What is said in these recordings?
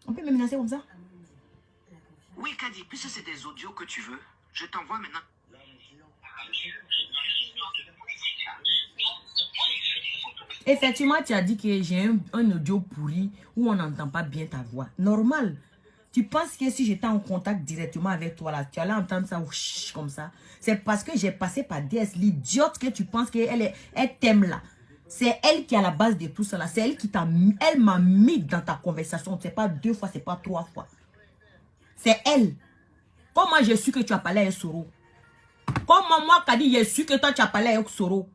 On peut me menacer comme ça? Oui, Kadi, puisque c'est des audios que tu veux, je t'envoie maintenant. Effectivement, tu as dit que j'ai un audio pourri où on n'entend pas bien ta voix. Normal. Tu penses que si j'étais en contact directement avec toi, là, tu allais entendre ça comme ça. C'est parce que j'ai passé par DS. L'idiote que tu penses qu'elle t'aime là. C'est elle qui est à la base de tout ça là. C'est elle qui elle m'a mis dans ta conversation. C'est pas 2 fois, c'est pas 3 fois. C'est elle. Comment j'ai su que tu as parlé avec Soro? Comment moi, Kadi, j'ai su que toi tu as parlé avec Soro?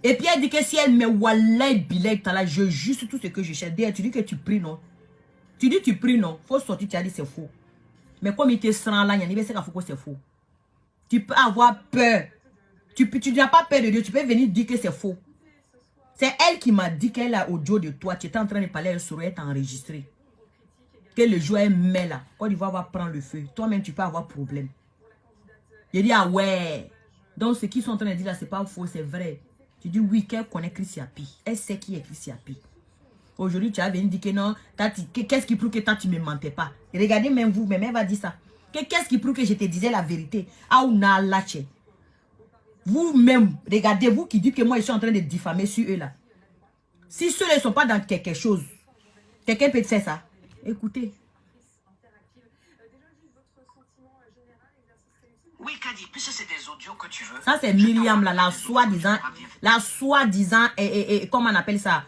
Et puis elle dit que si elle me wallah bilay, je juste tout ce que je cherche. Tu dis que tu pries, non? Tu dis tu pries, non? Faut sortir, tu as dit c'est faux. Mais comme il te sent là, il y a c'est faux. Tu peux avoir peur. Tu n'as pas peur de Dieu. Tu peux venir dire que c'est faux. C'est elle qui m'a dit qu'elle a audio de toi. Tu étais en train de parler sur elle, t'as enregistré. Que le jour elle met là. Quand il va prendre le feu, toi-même tu peux avoir problème. Il dit ah ouais. Donc ce qu'ils sont en train de dire là, c'est pas faux, c'est vrai. Tu dis oui, qu'elle connaît Chris Yapi. Elle sait qui est Chris Yapi. Aujourd'hui, tu as venu dire que non, qu'est-ce qui prouve que toi, tu ne me mentais pas? Regardez même vous, même elle va dire ça. Qu'est-ce qui prouve que je te disais la vérité? Vous-même, regardez, vous qui dites que moi, je suis en train de diffamer sur eux là. Si ceux-là ne sont pas dans quelque chose, quelqu'un peut te faire ça. Écoutez. Oui, Kadi, puisque c'est des audios que tu veux. Ça, c'est Myriam, là, la soi-disant, comment on appelle ça?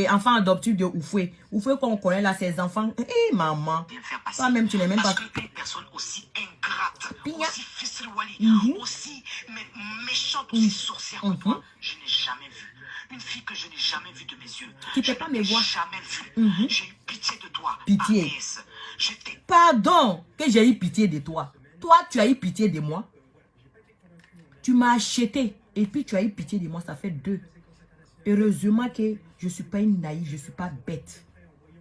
Enfant adoptif de Oufoué. Oufoué qu'on connaît là, ses enfants. Maman. Toi-même, tu n'es même pas. Parce qu'une personne aussi ingrate, aussi fisselwali, aussi méchante, aussi sorcière que toi, je n'ai jamais vu. Une fille que je n'ai jamais vue de mes yeux. Tu ne peux pas me voir. Jamais vue. J'ai eu pitié de toi. Pitié. Pardon que j'ai eu pitié de toi. Toi, tu as eu pitié de moi. Tu m'as acheté. Et puis, tu as eu pitié de moi. Ça fait 2. Heureusement que je ne suis pas une naïve. Je ne suis pas bête.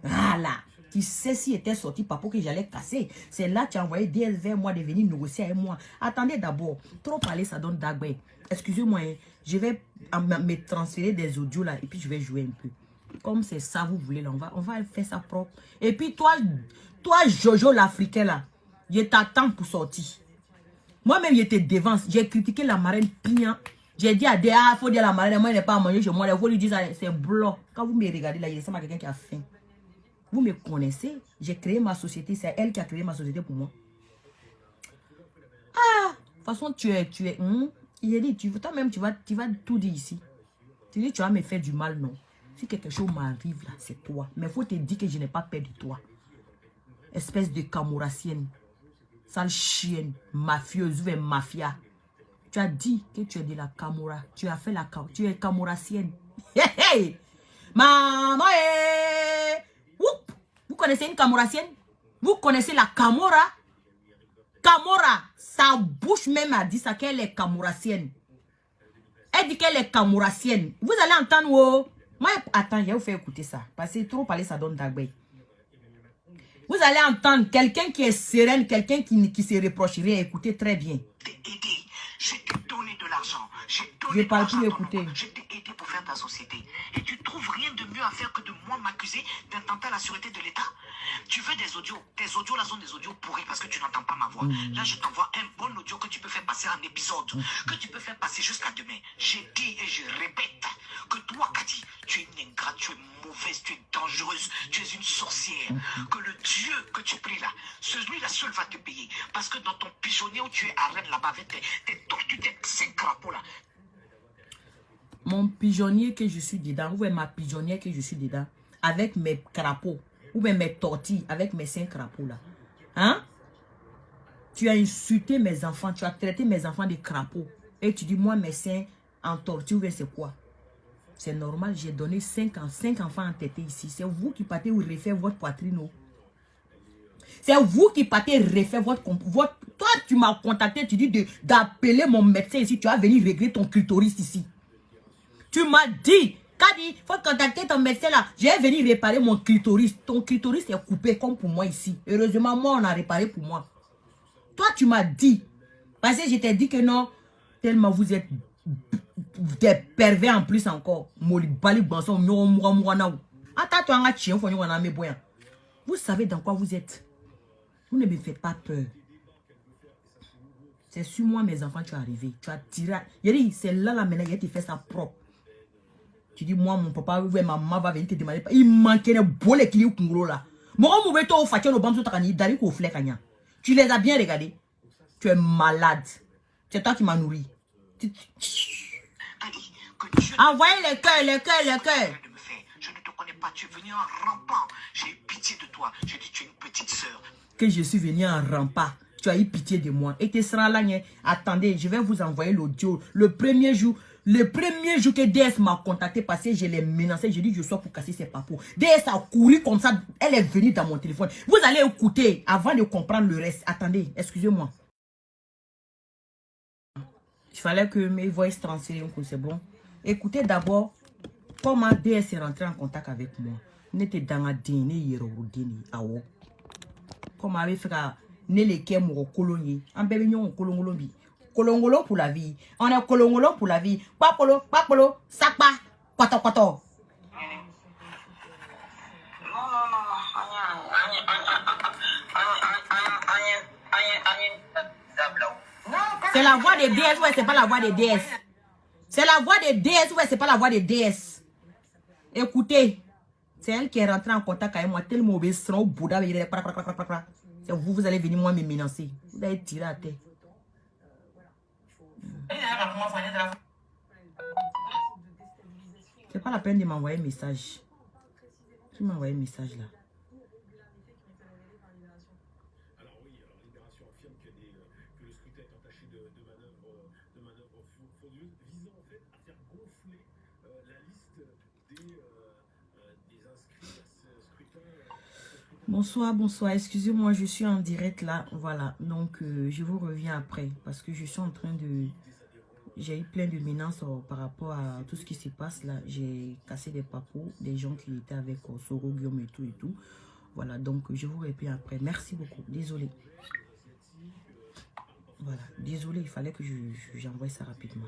Voilà. Tu sais si était sorti pas pour que j'allais casser. C'est là que tu as envoyé DS vers moi de venir négocier avec moi. Attendez d'abord. Trop parler, ça donne d'agbe. Excusez-moi. Je vais me transférer des audios là. Et puis, je vais jouer un peu. Comme c'est ça, vous voulez là. On va faire ça propre. Et puis, toi Jojo l'Africain là. Je t'attends pour sortir. Moi-même, je te dévance. J'ai critiqué la marraine pignant. J'ai dit à des il faut dire à la marraine, moi, il n'est pas à manger chez moi. Il faut lui dire c'est blanc. Quand vous me regardez là, il ressemble à quelqu'un qui a faim. Vous me connaissez. J'ai créé ma société. C'est elle qui a créé ma société pour moi. Ah! De toute façon, tu es. Il a dit, toi-même, tu vas tout dire ici. Tu dis, tu vas me faire du mal, non. Si quelque chose m'arrive là, c'est toi. Mais il faut te dire que je n'ai pas peur de toi. Espèce de camourassienne. Sale chienne, mafieuse ou mafia. Tu as dit que tu es de la Camorra. Tu as fait la tu es camourassienne. Hey, hey. Maman, vous connaissez une camourassienne? Vous connaissez la Camorra? Camorra, sa bouche même a dit ça qu'elle est camourassienne. Elle dit qu'elle est camourassienne. Vous allez entendre, oh. Moi, attends, je vais vous faire écouter ça. Parce que trop parler, ça donne d'agbe. Vous allez entendre quelqu'un qui est sereine, quelqu'un qui se reproche rien. Écoutez très bien. Je t'ai donné de l'argent. Je ne parle plus écouter. Je t'ai aidé pour faire ta société. Et tu trouves rien de mieux à faire que de moi m'accuser d'attentat à la sûreté de l'État? Tu veux des audios? Tes audios là sont des audios pourris parce que tu n'entends pas ma voix. Là, je t'envoie un bon audio que tu peux faire passer en épisode. Que tu peux faire passer jusqu'à demain. J'ai dit et je répète que toi, Kadi, tu es une ingrate, tu es mauvaise, tu es dangereuse, tu es une sorcière. Que le Dieu que tu pries là, celui-là seul va te payer. Parce que dans ton pigeonnier où tu es à Rennes là-bas avec tes tortues, tes 5 crapauds là. Mon pigeonnier que je suis dedans, ou ma pigeonnière que je suis dedans, avec mes crapauds, ou bien mes tortilles, avec mes 5 crapauds là. Hein? Tu as insulté mes enfants, tu as traité mes enfants de crapauds. Et tu dis, moi, mes seins en tortue, ou bien c'est quoi? C'est normal, j'ai donné 5 enfants entêtés ici. C'est vous qui partez ou refaire votre poitrine. C'est vous qui partez refaire votre... Toi, tu m'as contacté, tu dis d'appeler mon médecin ici. Tu vas venir régler ton clitoris ici. Tu m'as dit, Kadi, il faut contacter ton médecin là. Je vais venir réparer mon clitoris. Ton clitoris est coupé comme pour moi ici. Heureusement, moi, on a réparé pour moi. Toi, tu m'as dit. Parce que je t'ai dit que non. Tellement vous êtes des pervers en plus encore. Attends, tu as un chien, il faut que tu Vous savez dans quoi vous êtes. Vous ne me faites pas peur. C'est sur moi, mes enfants, tu es arrivé. Tu as tiré. Yeri, c'est là la maintenant, il te fait ça propre. Tu dis, moi, mon papa, ma maman va venir te demander. Il manquait de boule qui est au là. Moi, je vais te faire au bambou, tu les as bien regardés. Tu es malade. C'est toi qui m'as nourri. Envoyez les cœurs, les cœurs, les cœurs. Je ne te connais pas, tu es venu en rampant. J'ai eu pitié de toi. J'ai dit, tu es une petite sœur. Que je suis venu en rampant. Tu as eu pitié de moi. Et tu seras là. Attendez, je vais vous envoyer l'audio. Le premier jour que DS m'a contacté parce que je l'ai menacé, j'ai dit je sois pour casser ses papous. DS a couru comme ça. Elle est venue dans mon téléphone. Vous allez écouter avant de comprendre le reste. Attendez, excusez-moi. Il fallait que mes voix se transfèrent. C'est bon. Écoutez d'abord comment DS est rentré en contact avec moi. N'était dans la dîner, comment avait fait ne les kem au colonie. En bébignon colongolobi. Colongolo pour la vie. On est colongolo pour la vie. Papolo, sakpa, kwato. C'est la voix de DS, ouais, c'est pas la voix de DS. C'est la voix de DS, ouais, c'est pas la voix de DS. Écoutez, c'est elle qui est rentrée en contact avec moi, tellement obéissant au Bouddha. C'est vous allez venir moi me menacer. Vous allez tirer à terre. C'est pas la peine de m'envoyer un message. Qui m'a envoyé un message là? Bonsoir, bonsoir. Excusez-moi, je suis en direct là. Voilà, donc je vous reviens après parce que je suis en train de... J'ai eu plein de menaces par rapport à tout ce qui se passe là. J'ai cassé des papous, des gens qui étaient avec Soro, Guillaume et tout. Voilà, donc je vous reviens après. Merci beaucoup. Désolé. Voilà, désolé, il fallait que j'envoie ça rapidement.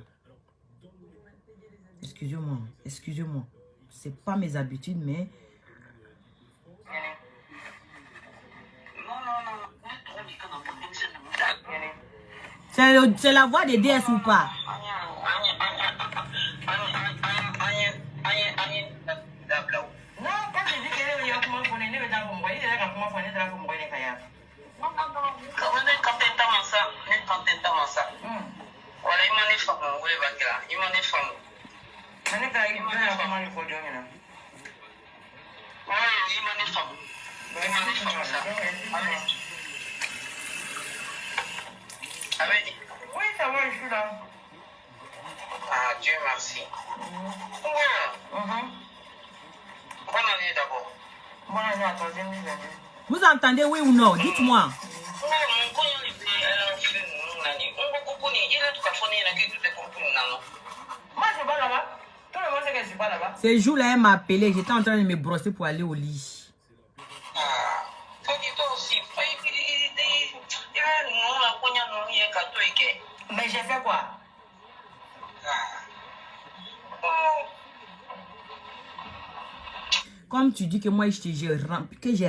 Excusez-moi, excusez-moi. C'est pas mes habitudes, mais... C'est la voix de DS ou pas? Non, quand je dis qu'elle est là, comment on est né dans mon moyen, elle a comment on est dans mon moyen. Oui, ça va, je suis là. Ah, Dieu merci. Bonne année d'abord. Bonne année à toi, vous entendez oui ou non? Dites-moi. Moi, je suis pas là-bas. Tout le monde sait que je suis pas là-bas. Ce jour-là, elle m'a appelé. J'étais en train de me brosser pour aller au lit. Mais j'ai fait quoi? Comme tu dis que moi j'ai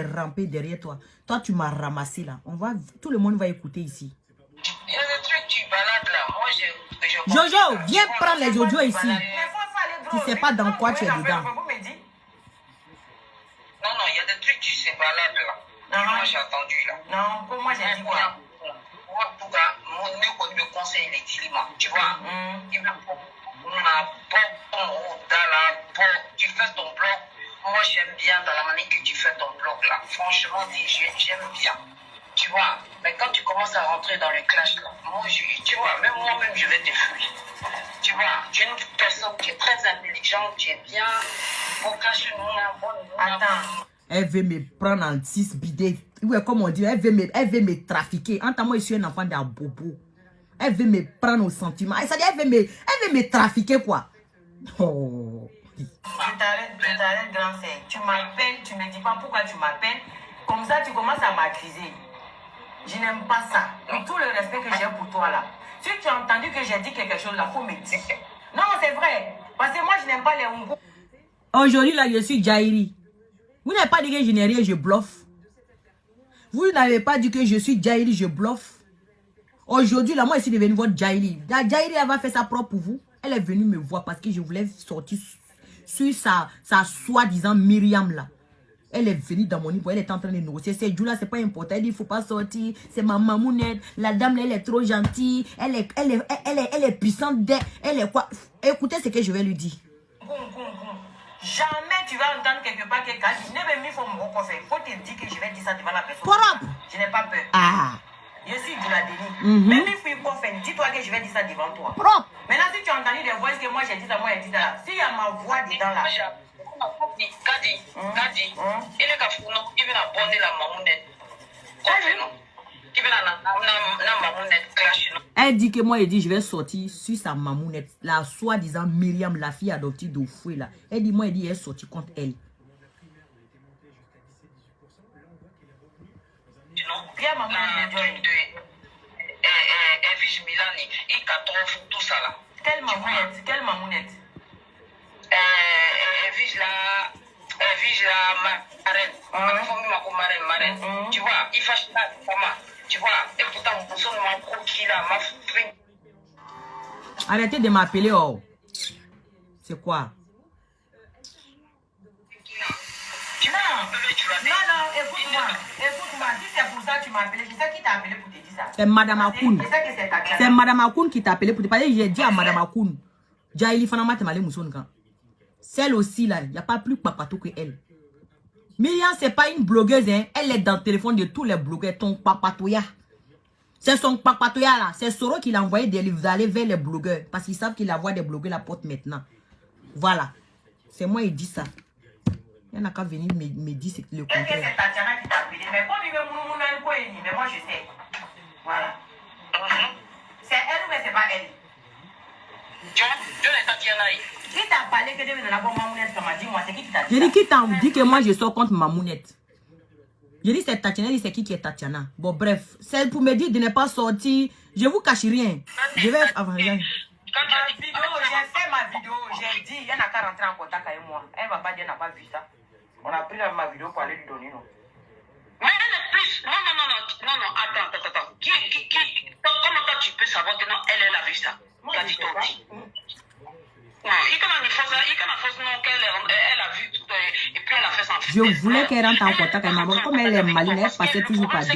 rampé derrière toi. Toi tu m'as ramassé là. Tout le monde va écouter ici. Il y a des trucs tu balades là. Moi Jojo, viens prendre les audios ici. Tu sais pas dans quoi tu es dedans. Non, il y a des trucs tu sais balades là. Moi j'ai entendu là. Non, pour moi j'ai dit quoi? Mon conseil les diliments, tu vois. Tu fais ton blog. Moi j'aime bien dans la manière que tu fais ton blog là. Franchement, j'aime bien. Tu vois, mais quand tu commences à rentrer dans le clash là, moi tu vois, même moi-même je vais te fuir. Tu vois, tu es une personne qui est très intelligente, tu es bien. Attends. Elle veut me prendre en 6 bidets. Oui, comme on dit, elle veut me trafiquer. En tant que moi, je suis un enfant d'un bobo. Elle veut me prendre au sentiment. C'est-à-dire, elle veut me trafiquer, quoi. Oh. Je t'arrête, grand frère. Tu m'appelles, tu me dis pas pourquoi tu m'appelles. Comme ça, tu commences à m'accuser. Je n'aime pas ça. Et tout le respect que j'ai pour toi, là. Si tu as entendu que j'ai dit quelque chose, là, faut me dire. Non, c'est vrai. Parce que moi, je n'aime pas les Hungo. Aujourd'hui, là, je suis Jairi. Vous n'avez pas dit que je n'ai rien, je bluffe. Vous n'avez pas dit que je suis Djaïli, je bluffe. Aujourd'hui, là, moi, je suis devenue votre Djaïli. La Djaïli, elle va faire ça propre pour vous. Elle est venue me voir parce que je voulais sortir sur sa soi-disant Myriam, là. Elle est venue dans mon niveau, elle est en train de négocier. Ces jours-là, c'est pas important. Elle dit, il ne faut pas sortir. C'est ma mamounette. La dame, là, elle est trop gentille. Elle est puissante. Elle est quoi? Écoutez ce que je vais lui dire. Jamais tu vas entendre quelque part quelqu'un dit, il faut me reconnaître. Il faut te dire que je vais dire ça devant la personne. Propre. Je n'ai pas peur. Ah. Je suis de la déni. Même il faut une dis-toi que je vais dire ça devant toi. Propre. Maintenant, si tu as entendu des voix que moi j'ai dit ça, moi j'ai dit ça. S'il y a ma voix dedans là. Kadi, il est café, il vient abonder la mamounette. Il vient la mamounette clash. Elle dit que moi, elle dit, je vais sortir sur sa mamounette. La soi-disant Myriam, la fille adoptive d'Ofoué là. Elle dit, moi, elle dit, elle est sortie contre elle. Pierre mamounette de Joy. Evige Milani, il catastrophe tout ça là. Quelle mamounette? Quelle mamounette? Evige la marraine. Tu vois, il fâche pas comment. Tu vois, et pourtant, mon son m'a croqué là, m'a fait. Arrêtez de m'appeler, oh. C'est quoi? Non, écoute-moi. Si c'est pour ça que tu m'as appelé, c'est ça qui t'a appelé pour te dire ça. C'est Madame Akoun. C'est Madame Akoun qui t'a appelé pour te parler. J'ai dit à Madame Akoun. Djaïli Fanama Temale Moussonka. Celle aussi là, il n'y a pas plus papato que elle. Myriam, c'est pas une blogueuse, hein. Elle est dans le téléphone de tous les blogueurs. Ton papatoya. C'est son papatoya là. C'est Soro qui l'a envoyé d'aller vers les blogueurs. Parce qu'ils savent qu'il envoie des blogueurs la porte maintenant. Voilà. C'est moi qui dis ça. Il y en a qu'à venir me dire le contraire. Est-ce que c'est Tatiana qui t'a appelé? Mais comme il veut mon mais moi je sais. Voilà. C'est elle ou c'est pas elle? Je l'ai Tatiana. Qui t'a parlé que de la bonne mamounette comme a dit moi? C'est qui t'a dit? J'ai dit qui t'a dit que moi je sors contre mamounette. J'ai dit c'est Tatiana, j'ai dit c'est qui est Tatiana. Bon bref, c'est pour me dire de ne pas sortir. Je vous cache rien. Je vais avant rien. J'ai fait ma vidéo, j'ai dit, il y en a qu'à rentrer en contact avec moi. Elle va pas dire, elle n'a pas vu ça. On a pris ma vidéo pour aller lui donner, non? Mais elle est plus. Non, attends. Comment toi tu peux savoir que non, elle a vu ça? Moi, je sais pas. Non, il elle a vu et puis elle a fait ça. Je voulais qu'elle rentre en contact avec moi. Comme elle est maline, elle passait toujours par DS.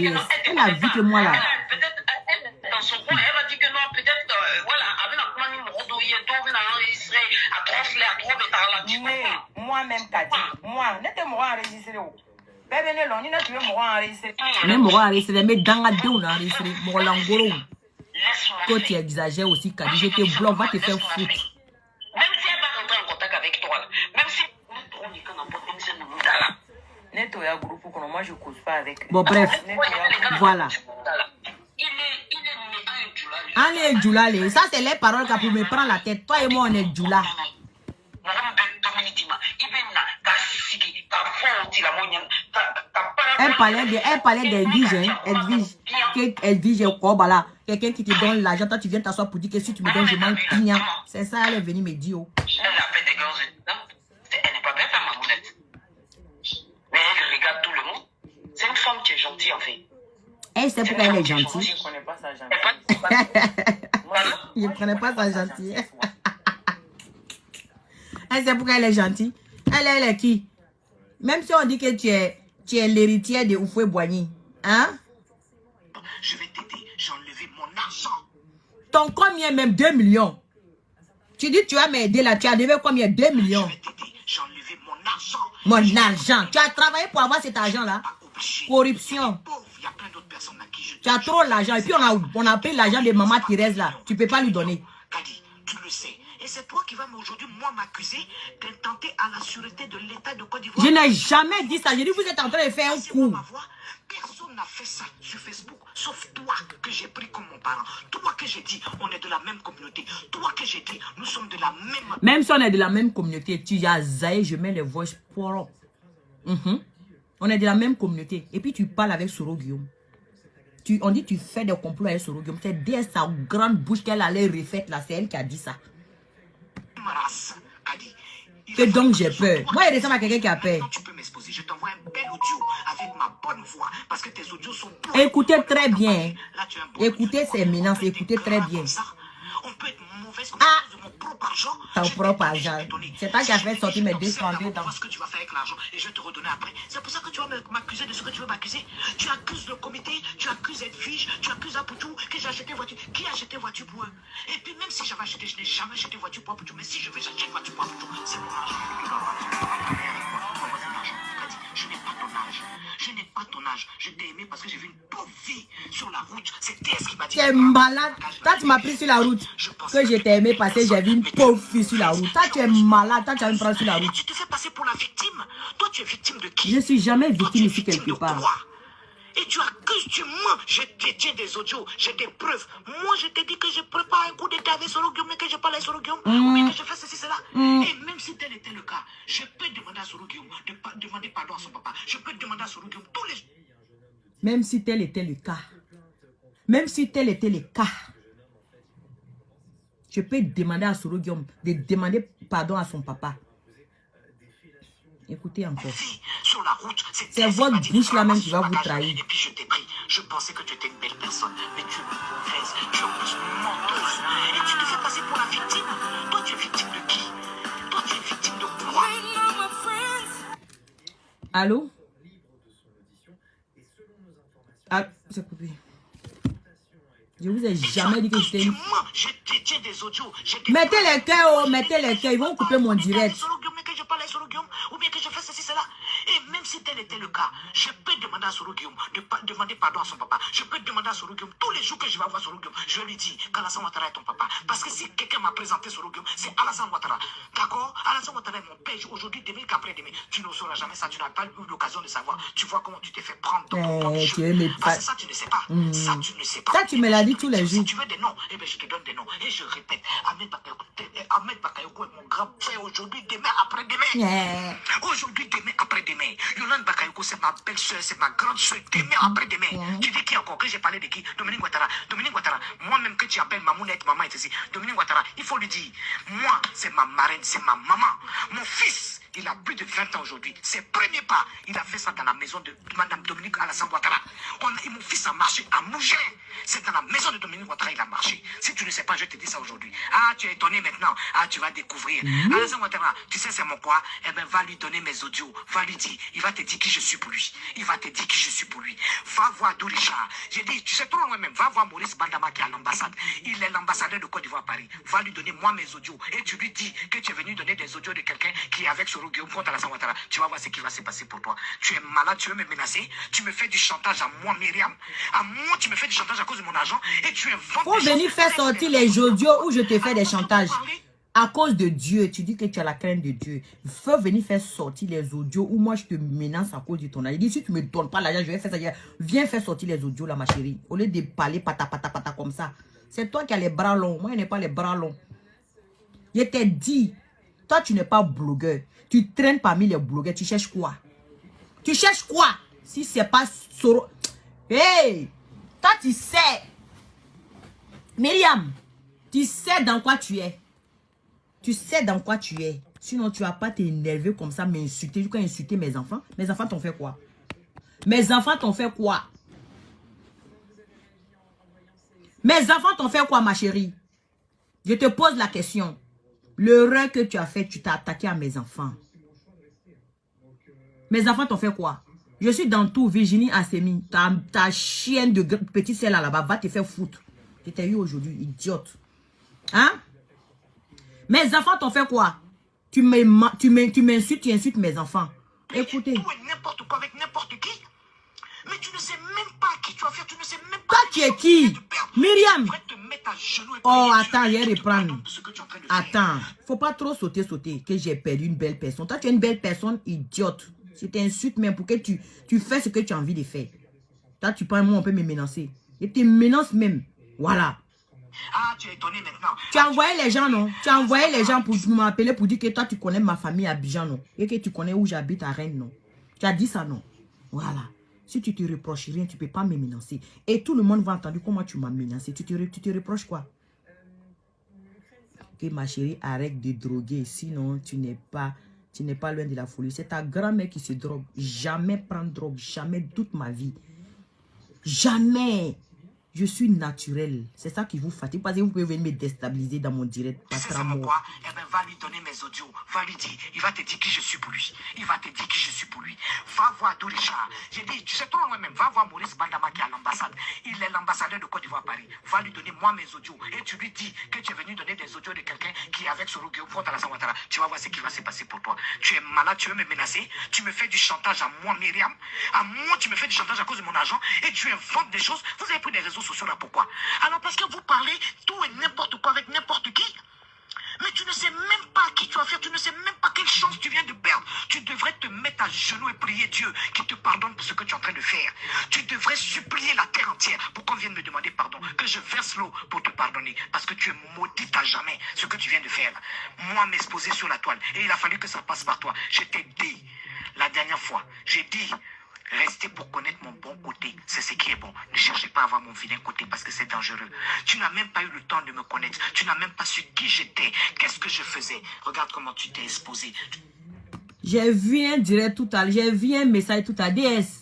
Elle a vu que moi là. Peut-être elle, dans son coin, elle va dire que non, peut-être, voilà, avec la commande, il mais moi-même, Kadi, moi, n'était moi enregistré. Bébé, non, il n'a pas moi enregistré. Mais moi enregistré, mais dans la deux, on a enregistré. Mon langoro. Toi, tu exagères aussi, Kadi. Je te bloque, va te faire foutre. Même si elle va rentrer en contact avec toi, même si Neto ya groupe, moi je cause pas avec. Bon, bref, voilà. On est Djoula, ça c'est les paroles qui pour me prendre la tête. Toi et moi, on est Djoula. Elle parlait d'Edwige, hein. Edwige, Kobala. Quelqu'un qui te donne l'argent, toi tu viens t'asseoir pour dire que si tu me donnes, je mange pignon. C'est ça, elle est venue me dire. Elle n'est pas belle, ma mamounette. Mais elle regarde tout le monde. C'est une femme qui est gentille, en fait. Elle sait pourquoi elle est gentille. Je ne connais pas sa gentille. Je ne connais pas sa gentille. Elle sait pourquoi elle est gentille. Elle est qui? Même si on dit que tu es l'héritière de Oufoué Boigny. Hein? Je vais t'aider. J'ai enlevé mon argent. Ton combien même 2 millions? Tu dis tu vas m'aider là. Tu as levé combien? 2 millions. Je vais t'aider. J'ai enlevé mon argent. Mon argent. Tu as travaillé pour avoir cet argent là? Corruption. Il y a plein d'autres personnes à qui je... Tu as trop l'argent. Et puis on a pris l'argent de maman Thérèse là. Tu ne peux pas lui donner. Kadi, tu le sais. Et c'est toi qui vas aujourd'hui, moi, m'accuser d'intenter à la sûreté de l'État de Côte d'Ivoire. Je n'ai jamais dit ça. J'ai dit vous êtes en train de faire un coup. Personne n'a fait ça sur Facebook, sauf toi que j'ai pris comme mon parent. Toi que j'ai dit, on est de la même communauté. Toi que j'ai dit, nous sommes de la même... Même si on est de la même communauté, tu as zaï, je mets les voix pour... On est de la même communauté. Et puis tu parles avec Soro Guillaume. On dit tu fais des complots avec Soro Guillaume. C'est dès sa grande bouche qu'elle allait refaire là. C'est elle qui a dit ça. Que donc j'ai peur. Moi, il ressemble à quelqu'un qui a peur. Tu peux m'exposer vas-y, je t'envoie un bel audio avec ma bonne voix. Parce que tes audios sont pourris. Écoutez très bien. Là, tu as un bon Écoutez audio. ces menaces, écoutez très bien. On peut être mauvaise comme Ah! ça de mon propre argent. Ton Je t'ai propre donné, je argent. t'ai donné. C'est toi qui as fait sortir mes Je 232 t'observe dents. d'abord ce que tu vas faire avec l'argent et je vais te redonner après. C'est pour ça que tu vas m'accuser de ce que tu veux m'accuser. Tu accuses le comité, tu accuses Edwige, tu accuses Apoutou que j'ai acheté voiture. Qui a acheté voiture pour eux? Et puis même si j'avais acheté, je n'ai jamais acheté voiture pour Apoutou. Mais si je veux acheter une voiture pour Apoutou, c'est mon argent que tu dois avoir. Tu dois pas travailler avec moi. Tu dois avoir cet argent. Je n'ai pas ton âge. Je n'ai pas ton âge. Je t'ai aimé parce que j'ai vu une pauvre vie sur la route. C'est TS qui m'a dit. Tu es malade. Toi, tu m'as pris sur la route. Que je t'ai aimé parce que j'ai vu une pauvre fille sur la route. Toi, tu es malade. Toi, tu vas me prendre sur la route. Tu te fais passer pour la victime. Toi, tu es victime de qui? Je ne suis jamais Toi, victime tu es ici victime quelque de part. quoi? Et tu accuses, tu mens. Je détiens des audios, j'ai des preuves. Moi, je te dis que je prépare un coup d'état avec Soro Guillaume, mais que je parle à Soro Guillaume, ou bien que je fais ceci, cela. Et même si tel était le cas, je peux demander à Soro Guillaume de demander pardon à son papa. Je peux demander à Soro Guillaume tous les... Même si tel était le cas. Même si tel était le cas. Je peux demander à Soro Guillaume de demander pardon à son papa. Écoutez encore. Sur la route, c'est votre bouche là même qui va vous trahir. Et puis je t'ai pris. Je pensais que tu étais une belle personne, mais tu es mauvaise, tu es en plus menteuse. Et tu te fais passer pour la victime. Toi, tu es victime de qui? Toi, tu es victime de quoi? Allô? Ah, c'est coupé. Je vous ai jamais dit que j'étais une... Je détiens des audios. Mettez les cœurs, mettez les cœurs. Ils vont couper mon direct. Que je parle à Soro Guillaume, ou bien que je fais ceci, cela. Et même si tel était le cas, je peux demander à Soro Guillaume de demander pardon à son papa. Je peux demander à Soro Guillaume tous les jours que je vais voir Soro Guillaume. Je lui dis qu'Alassane Ouattara est ton papa. Parce que si quelqu'un m'a présenté Soro Guillaume, c'est Alassane Ouattara. D'accord? Alassane Ouattara est mon père aujourd'hui, demain qu'après-demain. Tu ne sauras jamais ça. Tu n'as pas eu l'occasion de savoir. Tu vois comment tu t'es fait prendre dans ton propre jeu. Parce que ça, tu ne sais pas. Ça, tu ne sais pas. Ça, tu me l'as dit tous les jours. Si tu veux des noms, eh bien, je te donne des noms. Et je répète, Ahmed Bakayoko est mon grand frère aujourd'hui, demain, après-demain. Aujourd'hui, demain, après-demain. Yolande Bakayoko, c'est ma belle-soeur, c'est ma grande soeur, demain, après-demain. Tu dis qui encore? Que j'ai parlé de qui? Dominique Ouattara. Dominique Ouattara, moi-même que tu appelles Mamounette, maman est ici. Dominique Ouattara, il faut lui dire, moi, c'est ma marraine, c'est ma maman. Mon fils, il a plus de 20 ans aujourd'hui. Ses premiers pas, il a fait ça dans la maison de Madame Dominique Alassane Ouattara. Et mon fils a marché à Mougin. C'est dans la maison de Dominique Ouattara il a marché. Si tu ne sais pas, je te dis ça aujourd'hui. Ah, tu es étonné maintenant. Ah, tu vas découvrir. Alassane Ouattara, tu sais c'est mon quoi? Eh bien, va lui donner mes audios. Va lui dire. Il va te dire qui je suis pour lui. Il va te dire qui je suis pour lui. Va voir Douricha. J'ai dit, tu sais trop loin même. Va voir Maurice Bandama qui est à l'ambassade. Il est l'ambassadeur de Côte d'Ivoire à Paris. Va lui donner moi mes audios. Et tu lui dis que tu es venu donner des audios de quelqu'un qui est avec Soro Guillaume contre Alassane Ouattara. Tu vas voir ce qui va se passer pour toi. Tu es malade, tu veux me menacer. Tu me fais du chantage à moi, Myriam. À moi, tu me fais du chantage à cause de mon argent. Et tu inventes. Faut venir faire sortir les audios où je te fais des chantages. À cause de Dieu, tu dis que tu as la crainte de Dieu. Il faut venir faire sortir les audios où moi je te menace à cause de ton argent. Il dit si tu me donnes pas l'argent, je vais faire ça. Viens faire sortir les audios là, ma chérie. Au lieu de parler pata comme ça. C'est toi qui as les bras longs. Moi, je n'ai pas les bras longs. Je t'ai dit, toi tu n'es pas blogueur. Tu traînes parmi les blogueurs. Tu cherches quoi? Tu cherches quoi? Si c'est pas Soro. Hey! Toi tu sais. Myriam, tu sais dans quoi tu es. Tu sais dans quoi tu es. Sinon, tu vas pas t'énerver comme ça, m'insulter. Tu peux insulter mes enfants. Mes enfants t'ont fait quoi? Mes enfants t'ont fait quoi? Mes enfants t'ont fait quoi, ma chérie? Je te pose la question. L'erreur que tu as fait, tu t'as attaqué à mes enfants. Mes enfants t'ont fait quoi? Je suis dans tout, Virginie Assemi. Ta chienne de petite celle là-bas va te faire foutre. Je t'ai eu aujourd'hui, idiote. Hein? Mes enfants t'ont fait quoi? Tu m'insultes, tu insultes mes enfants. Écoutez. Tout et n'importe quoi avec n'importe qui. Mais tu ne sais même pas qui tu vas faire. Tu ne sais même pas. Toi, tu es qui? Myriam. Oh, attends, je vais reprendre. Attends. Faut pas trop sauter. Que j'ai perdu une belle personne. Toi, tu es une belle personne, idiote. Je t'insulte même pour que tu fais ce que tu as envie de faire. Toi, tu penses, moi, on peut me menacer. Je te menace même. Voilà. Ah, tu es étonné maintenant. Tu as envoyé les gens, non? Tu as envoyé les gens pour m'appeler pour dire que toi, tu connais ma famille à Abidjan, non? Et que tu connais où j'habite à Rennes, non? Tu as dit ça, non? Voilà. Si tu te reproches rien, tu ne peux pas me menacer. Et tout le monde va entendre comment tu m'as menacé. Tu te reproches quoi? Que ma chérie arrête de droguer. Sinon, tu n'es pas tu n'es pas loin de la folie. C'est ta grand-mère qui se drogue. Jamais prendre drogue, jamais toute ma vie. Jamais. Je suis naturel. C'est ça qui vous fatigue. Parce que vous pouvez venir me déstabiliser dans mon direct. Tu sais c'est pourquoi? Eh bien, va lui donner mes audios. Va lui dire. Il va te dire qui je suis pour lui. Il va te dire qui je suis pour lui. Va voir Richard. J'ai dit, tu sais toi moi-même, va voir Maurice Bandama qui est à l'ambassade. Il est l'ambassadeur de Côte d'Ivoire à Paris. Va lui donner moi mes audios. Et tu lui dis que tu es venu donner des audios de quelqu'un qui est avec Soro Guillaume Alassane Ouattara. Tu vas voir ce qui va se passer pour toi. Tu es malade, tu veux me menacer. Tu me fais du chantage à moi, Myriam. À moi, tu me fais du chantage à cause de mon argent. Et tu inventes des choses. Vous avez pris des réseaux sociaux là, pourquoi? Alors parce que vous parlez tout et n'importe quoi avec n'importe qui. Mais tu ne sais même pas à qui tu as affaire, tu ne sais même pas quelle chance tu viens de perdre. Tu devrais te mettre à genoux et prier Dieu qui te pardonne pour ce que tu es en train de faire. Tu devrais supplier la terre entière pour qu'on vienne me demander pardon, que je verse l'eau pour te pardonner. Parce que tu es maudite à jamais, ce que tu viens de faire. Moi, m'exposer sur la toile, et il a fallu que ça passe par toi. Je t'ai dit, la dernière fois, j'ai dit... Restez pour connaître mon bon côté, c'est ce qui est bon. Ne cherchez pas à avoir mon vilain côté parce que c'est dangereux. Tu n'as même pas eu le temps de me connaître. Tu n'as même pas su qui j'étais, qu'est-ce que je faisais. Regarde comment tu t'es exposé. J'ai vu un direct tout à l'heure, j'ai vu un message tout à l'heure. DS.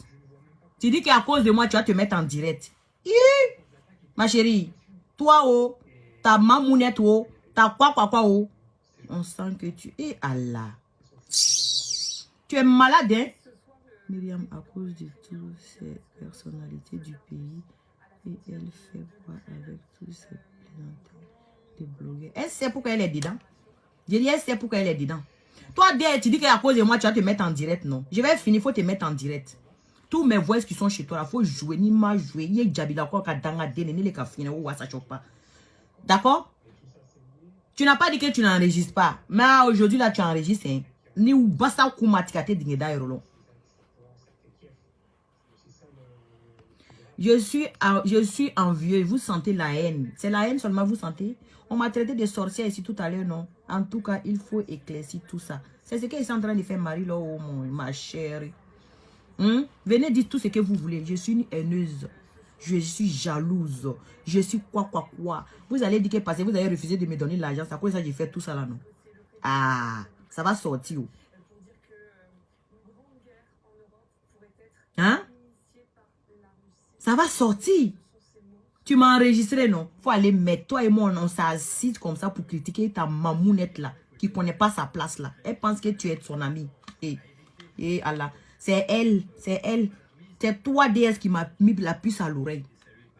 Tu dis qu'à cause de moi, tu vas te mettre en direct. Ma chérie, toi, oh, ta mamounette, oh, ta quoi, oh. On sent que tu es Allah. Tu es malade, hein? Myriam, à cause de toutes ces personnalités du pays, et elle fait quoi avec tous ces plaisanteries de blogueurs? Elle sait pourquoi elle est dedans. Je dis, elle sait pourquoi elle est dedans. Toi, tu dis qu'à cause de moi, tu vas te mettre en direct, non? Je vais finir, il faut te mettre en direct. Tous mes voix qui sont chez toi, il faut jouer, ni ma jouer, ni djabila quoi, kadanga dene, ni les kafine, ou ça choque pas. D'accord? Tu n'as pas dit que tu n'enregistres pas. Mais aujourd'hui, là, tu enregistres, hein? Ni ou basta kumatikate dingeda erolo. Je suis envieux. Vous sentez la haine. C'est la haine seulement, vous sentez? On m'a traité de sorcière ici tout à l'heure, non? En tout cas, il faut éclaircir tout ça. C'est ce qu'ils sont en train de faire, Marie, là, oh, ma chérie. Venez dire tout ce que vous voulez. Je suis une haineuse. Je suis jalouse. Je suis quoi. Vous allez dire que parce que vous avez refusé de me donner l'argent. C'est à cause de ça que j'ai fait tout ça là, non? Ah, ça va sortir. Hein? Ça va sortir. Tu m'as enregistré, non? Faut aller mettre. Toi et moi, on s'assise comme ça pour critiquer ta mamounette là, qui connaît pas sa place là. Elle pense que tu es son amie. Et Allah. C'est elle. C'est toi, DS, qui m'a mis la puce à l'oreille.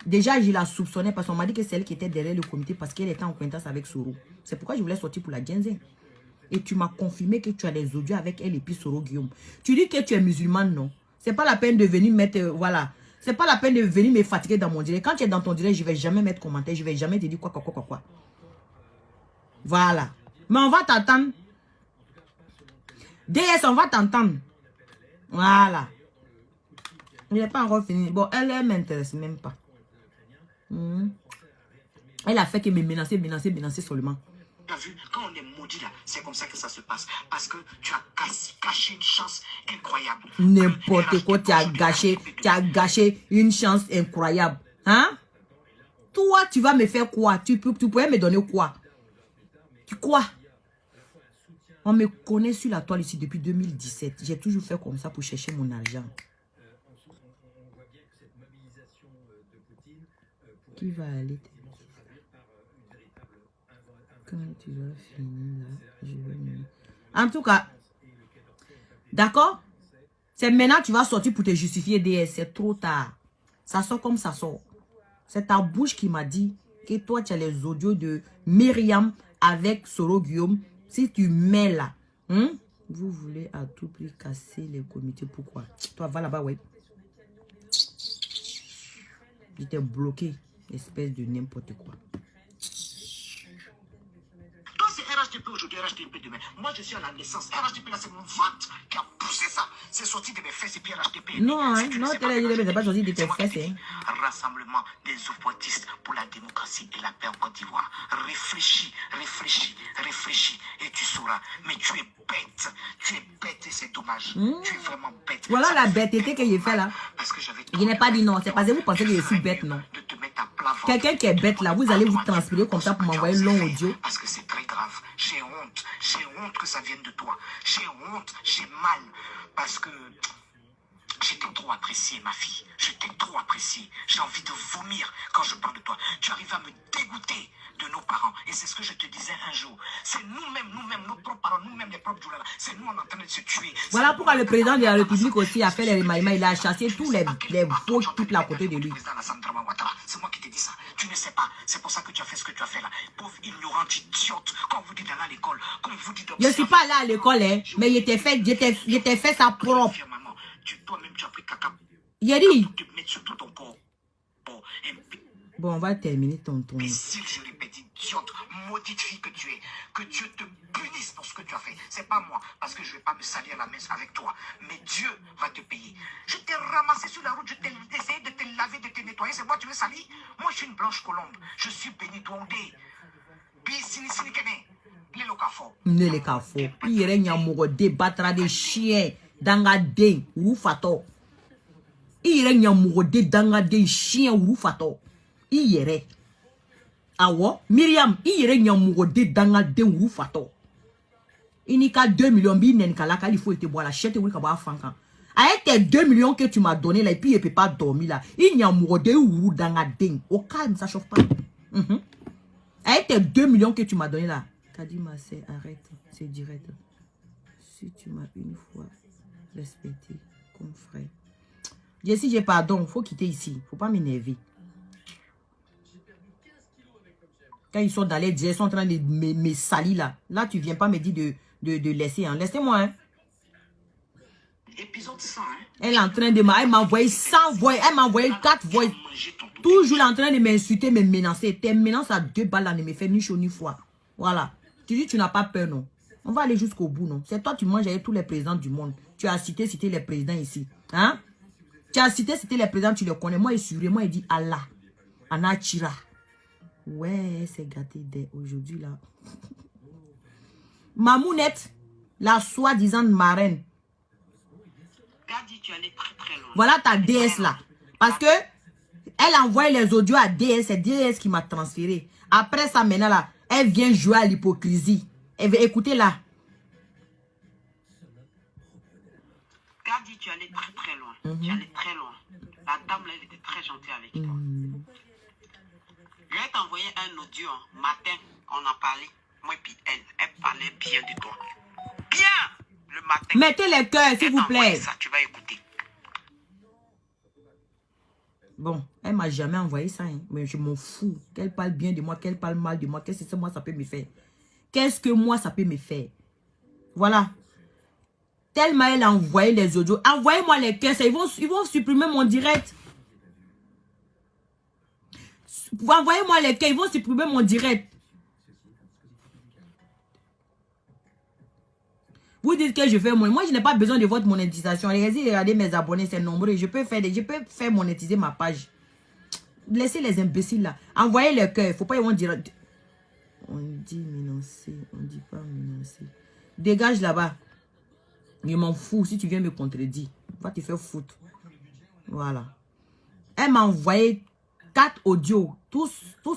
Déjà, je la soupçonnais parce qu'on m'a dit que c'est elle qui était derrière le comité parce qu'elle était en contact avec Soro. C'est pourquoi je voulais sortir pour la Djenzin. Et tu m'as confirmé que tu as des audios avec elle et puis Soro Guillaume. Tu dis que tu es musulmane, non? C'est pas la peine de venir mettre, voilà. C'est pas la peine de venir me fatiguer dans mon direct. Quand tu es dans ton direct, je vais jamais mettre commentaire. Je vais jamais te dire quoi. Voilà. Mais on va t'entendre. DS, on va t'entendre. Voilà. Il n'est pas encore fini. Bon, elle ne m'intéresse même pas. Elle a fait que me menacer seulement. Tu as vu, quand on est maudit là, c'est comme ça que ça se passe. Parce que tu as caché une chance incroyable. N'importe quoi, tu as gâché une chance incroyable. Hein? Toi, tu vas me faire quoi? Tu pourrais me donner quoi? Quoi? On me connaît sur la toile ici depuis 2017. J'ai toujours fait comme ça pour chercher mon argent. Qui va aller te... Quand tu vas finir là, je vais me... En tout cas, d'accord? C'est maintenant que tu vas sortir pour te justifier DS. C'est trop tard. Ça sort comme ça sort. C'est ta bouche qui m'a dit que toi, tu as les audios de Myriam avec Soro Guillaume. Si tu mets là, vous voulez à tout prix casser les comités. Pourquoi? Toi, va là-bas, ouais. J'étais bloqué. Espèce de n'importe quoi. Toi, c'est RHDP aujourd'hui, RHDP demain. Moi, je suis à la naissance. RHDP, là, c'est mon ventre qui a poussé ça. C'est sorti de mes fesses et puis RHDP. Non, hein, non, c'est pas sorti de tes fesses. Rassemblement des opportunistes pour la démocratie et la paix en Côte d'Ivoire. Réfléchis. Et tu sauras. Mais tu es bête. Et c'est dommage. Tu es vraiment bête. Voilà la bêteté que j'ai fait là. Je n'ai pas dit non. C'est parce que vous pensez que je suis bête, non. Quelqu'un qui est bête là, vous allez vous transpirer comme ça pour m'envoyer long audio. Parce que c'est très grave. J'ai honte. honte que ça vienne de toi. J'ai honte, j'ai mal. Parce que je t'ai trop apprécié, ma fille. Je t'ai trop apprécié. J'ai envie de vomir quand je parle de toi. Tu arrives à me dégoûter de nos parents. Et c'est ce que je te disais un jour. C'est nous-mêmes, nos propres parents, nous-mêmes, les propres Djoulala. C'est nous, on est en train de se tuer. Voilà pourquoi le président de la République aussi a fait les remaillements. Il a chassé tous les faux toute la côté de lui. C'est moi qui t'ai dit ça. Tu ne sais pas. C'est pour ça que tu as fait ce que tu as fait là. Pauvre ignorante idiote. Quand on vous dit d'aller à l'école, quand on vous dit Je ne suis pas allé à l'école, hein, mais il était fait ça propre. Toi-même, tu as pris caca. Il a dit. Tu te mets sur tout ton corps. Bon, on va terminer ton. Imbécile, je répète, idiote, maudite fille que tu es. Que Dieu te punisse pour ce que tu as fait. C'est pas moi, parce que je vais pas me salir la messe avec toi. Mais Dieu va te payer. Je t'ai ramassé sur la route, je t'ai essayé de te laver, de te nettoyer. C'est moi tu veux salir? Moi, je suis une blanche colombe. Je suis béni Douandé. Puis, Sini Kene. Ne le cafo. Il y a un débattra des chiens dans la dé ou fato. Il y a un dans des chiens ou fato. Il y a awo Myriam, il y a un dans la dé ou fato. Il n'y a 2 millions de il faut te boire la chète ou kaba fankan. Avec tes 2 millions que tu m'as donné là et puis il ne peut pas dormir là. Il y a un ou dans la dé. Au calme, ça chauffe pas. Avec tes 2 millions que tu m'as donné là. Kadima, c'est arrête, c'est direct. Si tu m'as une fois respecté comme frère. Si j'ai pardon, faut quitter ici. Faut pas m'énerver. Quand ils sont dans les dieux, ils sont en train de me salir là. Là, tu viens pas me dire de laisser. Hein. Laissez-moi. Hein. Épisode 100, hein. Elle est en train de elle m'a envoyé 100 voix. Elle m'a envoyé 4 voix. Toujours en train de m'insulter, me menacer. Tes menaces à 2 balles là ne me fait ni chaud ni froid. Voilà. Tu dis tu n'as pas peur, non? On va aller jusqu'au bout, non? C'est toi, tu manges avec tous les présidents du monde. Tu as cité les présidents ici. Hein? Tu as cité les présidents, tu les connais. Moi, il surit, moi, il dit Allah. Anachira. Ouais, c'est gâté dès aujourd'hui, là. Mamounette, la soi-disant marraine. Gadi, tu allais très très loin. Voilà ta déesse, là. Parce que elle envoie les audios à DS. C'est DS qui m'a transféré. Après ça, maintenant, là, elle vient jouer à l'hypocrisie. Écoutez là. Gadi, tu allais très très loin. Tu allais très loin. La dame là, elle était très gentille avec toi. Je vais t'envoyer un audio. Matin, on en parlait. Moi et puis elle parlait bien de toi. Bien le matin. Mettez les cœurs, s'il vous plaît. Ça, tu vas écouter. Bon, elle m'a jamais envoyé ça. Hein. Mais je m'en fous. Qu'elle parle bien de moi, qu'elle parle mal de moi. Qu'est-ce que moi, ça peut me faire? Qu'est-ce que moi, ça peut me faire? Voilà. Tellement elle a envoyé les audios. Envoyez-moi les cœurs. Ils vont supprimer mon direct. Envoyez-moi les cœurs. Ils vont supprimer mon direct. Vous dites que je fais mon... Moi, je n'ai pas besoin de votre monétisation. Regardez mes abonnés, c'est nombreux. Je peux faire monétiser ma page. Laissez les imbéciles là. Envoyez les cœurs. Il ne faut pas y dire... On dit menacer. On ne dit pas menacer. Dégage là-bas. Je m'en fous. Si tu viens me contredire, va te faire foutre. Voilà. Elle m'a envoyé 4 audios. Tout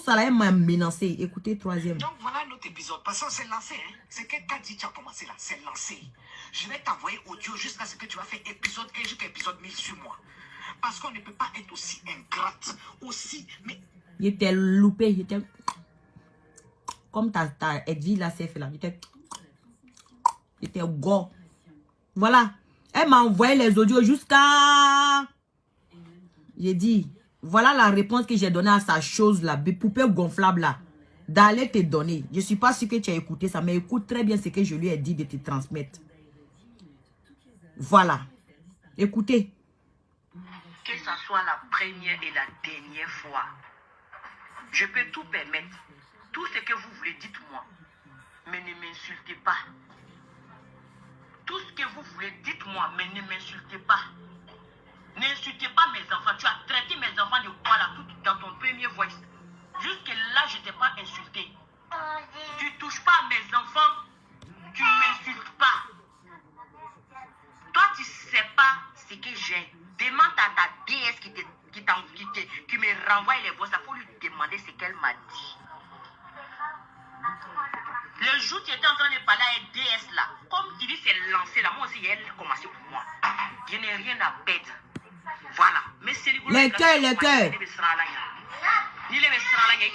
ça là, elle m'a menacé. Écoutez, 3e. Donc voilà notre épisode. Parce que c'est lancé. Hein. C'est que quand tu as commencé là, c'est lancé. Je vais t'envoyer audio jusqu'à ce que tu vas faire épisode 1 jusqu'à épisode 1000 sur moi. Parce qu'on ne peut pas être aussi ingrate. Aussi. Mais... Il était loupé. Il était... Comme ta Edwige là, c'est fait là. Il était go. Voilà. Elle m'a envoyé les audios jusqu'à... J'ai dit... Voilà la réponse que j'ai donnée à sa chose là, poupée gonflable là. D'aller te donner. Je ne suis pas sûr que tu as écouté ça, mais écoute très bien ce que je lui ai dit de te transmettre. Voilà. Écoutez. Que ça soit la première et la dernière fois, je peux tout permettre. Tout ce que vous voulez, dites-moi. Mais ne m'insultez pas. Tout ce que vous voulez, dites-moi, mais ne m'insultez pas. N'insultez pas mes enfants. Tu as traité mes enfants de quoi là, tout dans ton premier voice. Jusque là, je ne t'ai pas insulté. Tu ne touches pas à mes enfants. Tu ne m'insultes pas. Toi, tu ne sais pas ce que j'ai. Demande à ta déesse qui me renvoie les voix. Il faut lui demander ce qu'elle m'a dit. Le jour où tu étais en train de parler à DS là, comme tu dis, c'est lancé là, moi aussi, elle a commencé pour moi. Je n'ai rien à perdre. Voilà. Mais c'est rigolo. Les cœurs. Il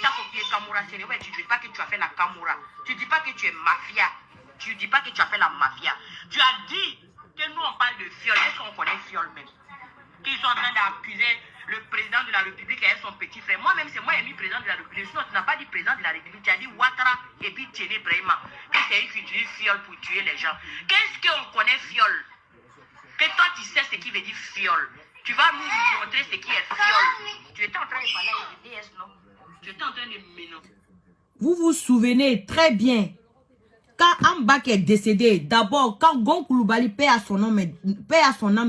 t'a copié Kamura. Tu ne dis pas que tu as fait la Kamura. Tu ne dis pas que tu es mafia. Tu ne dis pas que tu as fait la mafia. Tu as dit que nous on parle de fiole. Est-ce qu'on connaît fiole même? Qu'ils sont en train d'accuser le président de la République et son petit frère. Moi-même, c'est moi qui ai mis président de la République. Sinon, tu n'as pas dit président de la République. Tu as dit Ouattara et puis Tiéné Brahima. Que c'est eux qui utilisent fiole pour tuer les gens. Qu'est-ce qu'on connaît fiole? Que toi, tu sais ce qui veut dire fiole. Tu vas nous montrer ce qui est fiole. Tu étais en train de parler avec les DS, non? Tu étais en train de mélanger. Vous vous souvenez très bien. Quand Ambak est décédé, d'abord, quand Gon Koulibaly, paix à son âme,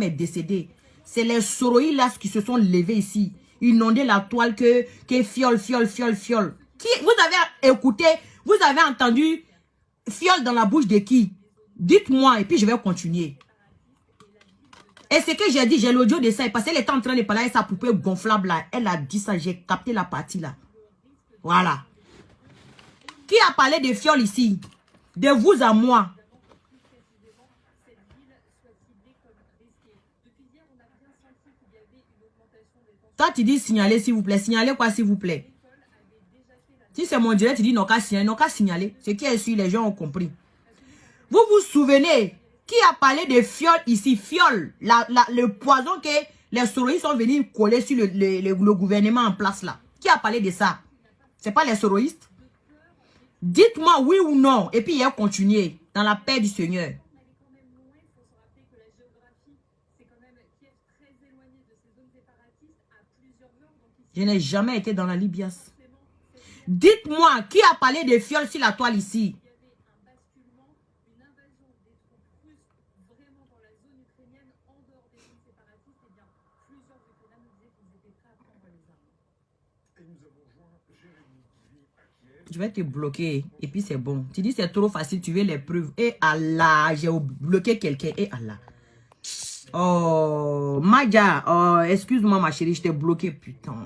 est décédé, c'est les Soroïs là qui se sont levés ici. Ils inondaient la toile que fiole. Qui, vous avez écouté, vous avez entendu fiole dans la bouche de qui? Dites-moi et puis je vais continuer. Et ce que j'ai dit, j'ai l'audio de ça, parce qu'elle était en train de parler avec sa poupée gonflable là. Elle a dit ça, j'ai capté la partie là. Voilà. Qui a parlé de fiole ici? De vous à moi. Toi, tu dis signaler, s'il vous plaît. Signaler quoi, s'il vous plaît? Si c'est mon direct, tu dis non qu'à signaler. Non qu'à signaler. Ce qui est sûr, les gens ont compris. Vous vous souvenez? Qui a parlé de fiole ici? Fiole. Le poison que les soroïstes sont venus coller sur le gouvernement en place là. Qui a parlé de ça? C'est pas les soroïstes? Dites-moi oui ou non. Et puis il a continué dans la paix du Seigneur. Je n'ai jamais été dans la Libias. Dites-moi qui a parlé de fiole sur la toile ici? Je vais te bloquer et puis c'est bon. Tu dis c'est trop facile, tu veux les preuves. Et Allah, j'ai bloqué quelqu'un. Et Allah. Oh, Maja, oh, excuse-moi ma chérie, je t'ai bloqué, putain.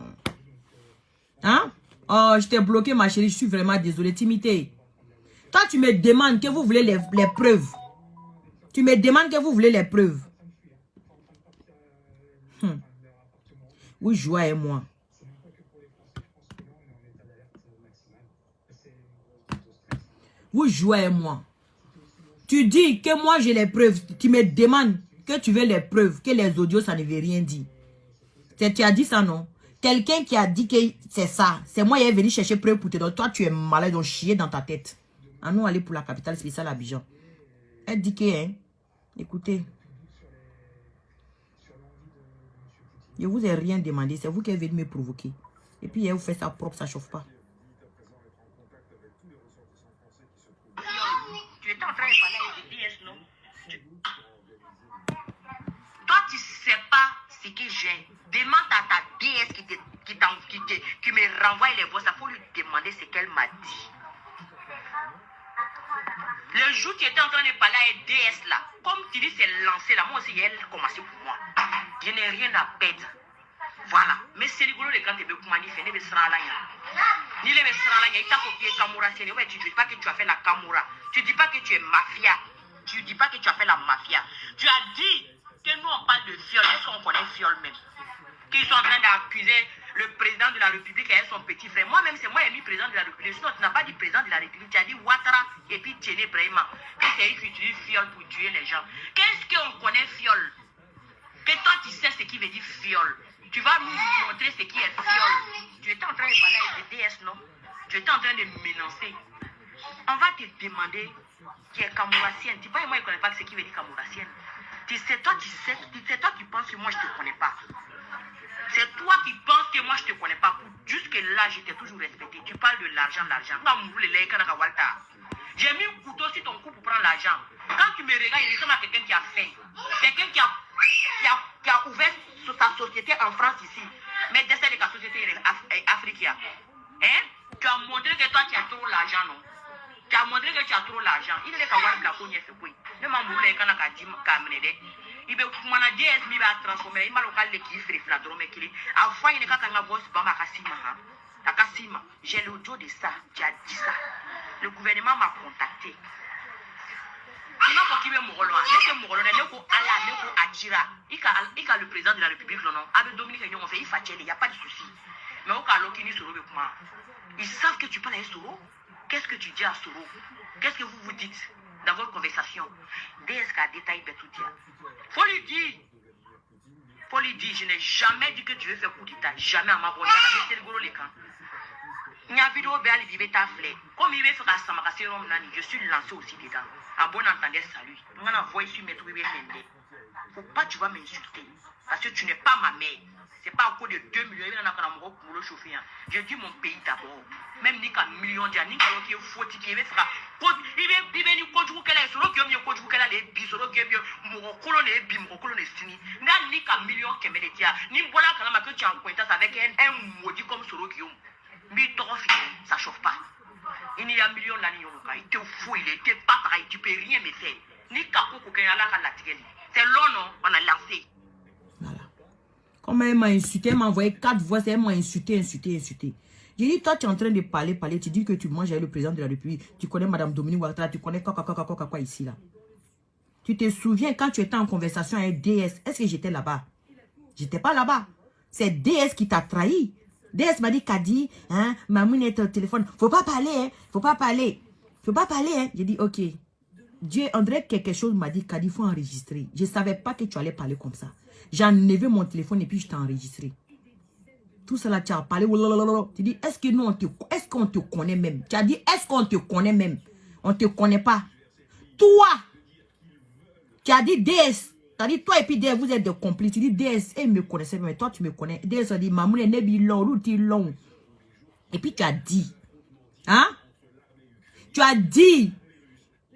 Hein? Oh, je t'ai bloqué ma chérie, je suis vraiment désolée. Timité. Toi, tu me demandes que vous voulez les preuves. Tu me demandes que vous voulez les preuves. Oui, joie et moi. Vous jouez moi. Tu dis que moi j'ai les preuves. Tu me demandes que tu veux les preuves. Que les audios ça ne veut rien dire. Tu as dit ça non? Quelqu'un qui a dit que c'est ça. C'est moi qui est venu chercher preuve pour te donner. Toi tu es malade, donc chier dans ta tête. À nous aller pour la capitale spéciale Abidjan. Elle dit que hein. Écoutez. Je vous ai rien demandé. C'est vous qui avez venu me provoquer. Et puis elle vous fait ça propre, ça chauffe pas. En train de parler avec des DS, non? Toi, tu sais pas ce que j'ai. Demande à ta DS qui me renvoie les voix. Il faut lui demander ce qu'elle m'a dit. Le jour où tu étais en train de parler avec DS là, comme tu dis, c'est lancé là. Moi aussi, elle a commencé pour moi. Je n'ai rien à perdre. Voilà. Mais c'est rigolo de quand tu veux manifester, tu seras là. Ni les restaurants, il t'a copié Kamura. Tu ne dis pas que tu as fait la Kamura. Tu ne dis pas que tu es mafia. Tu ne dis pas que tu as fait la mafia. Tu as dit que nous on parle de fiole. Est-ce qu'on connaît fiole même? Qu'ils sont en train d'accuser le président de la République et son petit frère. Moi-même, c'est moi qui ai mis président de la République. Sinon, tu n'as pas dit président de la République. Tu as dit Ouattara et puis Tiéné Brahima. Que c'est eux qui utilisent fiole pour tuer les gens. Qu'est-ce qu'on connaît fiole? Que toi, tu sais ce qui veut dire fiole. Tu vas nous montrer ce qui est fiole. Tu étais en train de parler avec des DS, non? Tu étais en train de m'énoncer. On va te demander qui est Kamourassienne. Tu vois, moi, je ne connais pas ce qui veut dire Kamourassienne. C'est toi qui penses que moi, je ne te connais pas. C'est toi qui penses que moi, je ne te connais pas. Jusque-là, je t'ai toujours respecté. Tu parles de l'argent. J'ai mis un couteau sur ton cou pour prendre l'argent. Quand tu me regardes, il ressemble à quelqu'un qui a faim. Quelqu'un qui a ouvert sa société en France ici. Mais de la société africaine. Hein? Tu as montré que toi, tu as trop l'argent, non? Tu as montré que tu as trop l'argent. Il est avoir la cogne, c'est quoi? Ne m'a moulé quand on a dit qu'amener. Il veut que mon DS mi va transformer. Il m'a local qui fait la drôme qui est. À fois, il n'est qu'à voix, c'est pas ma cassima. J'ai l'audio de ça. Tu as dit ça. Le gouvernement m'a contacté. Il m'a dit que Morolo, le président de la République, avec Dominique Réunion, il n'y a pas de souci. Mais au cas où ils savent que tu parles à Soro. Qu'est-ce que tu dis à Soro? Qu'est-ce que vous vous dites dans votre conversation? DSK a détaillé tout dire. Faut lui dire. Faut lui dire, je n'ai jamais dit que tu veux faire coup d'état. Jamais à ma bonne dame. C'est le gros les camps. Il y a vidéo béali vive ta fleur. Comme il veut faire ça, je suis lancé aussi dedans. À bon entendeur, salut. On a voix sur mes trucs. Faut pas tu vas m'insulter. Parce que tu n'es pas ma mère. C'est pas à cause de 2 millions. Il y a pour le chauffer. Je dis mon pays d'abord. Même ni qu'un million de ni qu'il faut qu'il veut faire. Il veut ni conjuguer qu'elle est sur le qui est conjugué qu'elle est bis sur le qui est mon colonne est bim, mon colonne est fini. Ni qu'un million qui me dit ni voilà que tu as un cointas avec un maudit comme sur le qui mais ça chauffe pas. Il y a un million d'années, il te fou, il était pas pareil, tu peux rien me faire. Ni capo qu'elle a la tigelle. C'est long, non, on a lancé. Voilà. Comme elle m'a insulté, elle m'a envoyé 4 voix, elle m'a insulté. J'ai dit, toi, tu es en train de parler, tu dis que tu manges avec le président de la République, tu connais Madame Dominique Ouattara, tu connais quoi ici, là. Tu te souviens quand tu étais en conversation avec DS, est-ce que j'étais là-bas? J'étais pas là-bas. C'est DS qui t'a trahi. DS m'a dit, Kadi, hein, Mamoun est au téléphone. Faut pas parler, hein. Faut pas parler, hein. J'ai dit, ok. Dieu, André, quelque chose m'a dit, Kadi, il faut enregistrer. Je savais pas que tu allais parler comme ça. J'ai enlevé mon téléphone et puis je t'ai enregistré. Tout cela, tu as parlé. Tu dis, est-ce qu'on te connaît même? Tu as dit, est-ce qu'on te connaît même? On te connaît pas. Toi, tu as dit DS. Tu as dit, toi et puis DS, vous êtes des complices. Tu dis, DS, elle me connaissait, mais toi, tu me connais. DS a dit, Mamoun est nebi long, long. Et puis tu as dit, hein? Tu as dit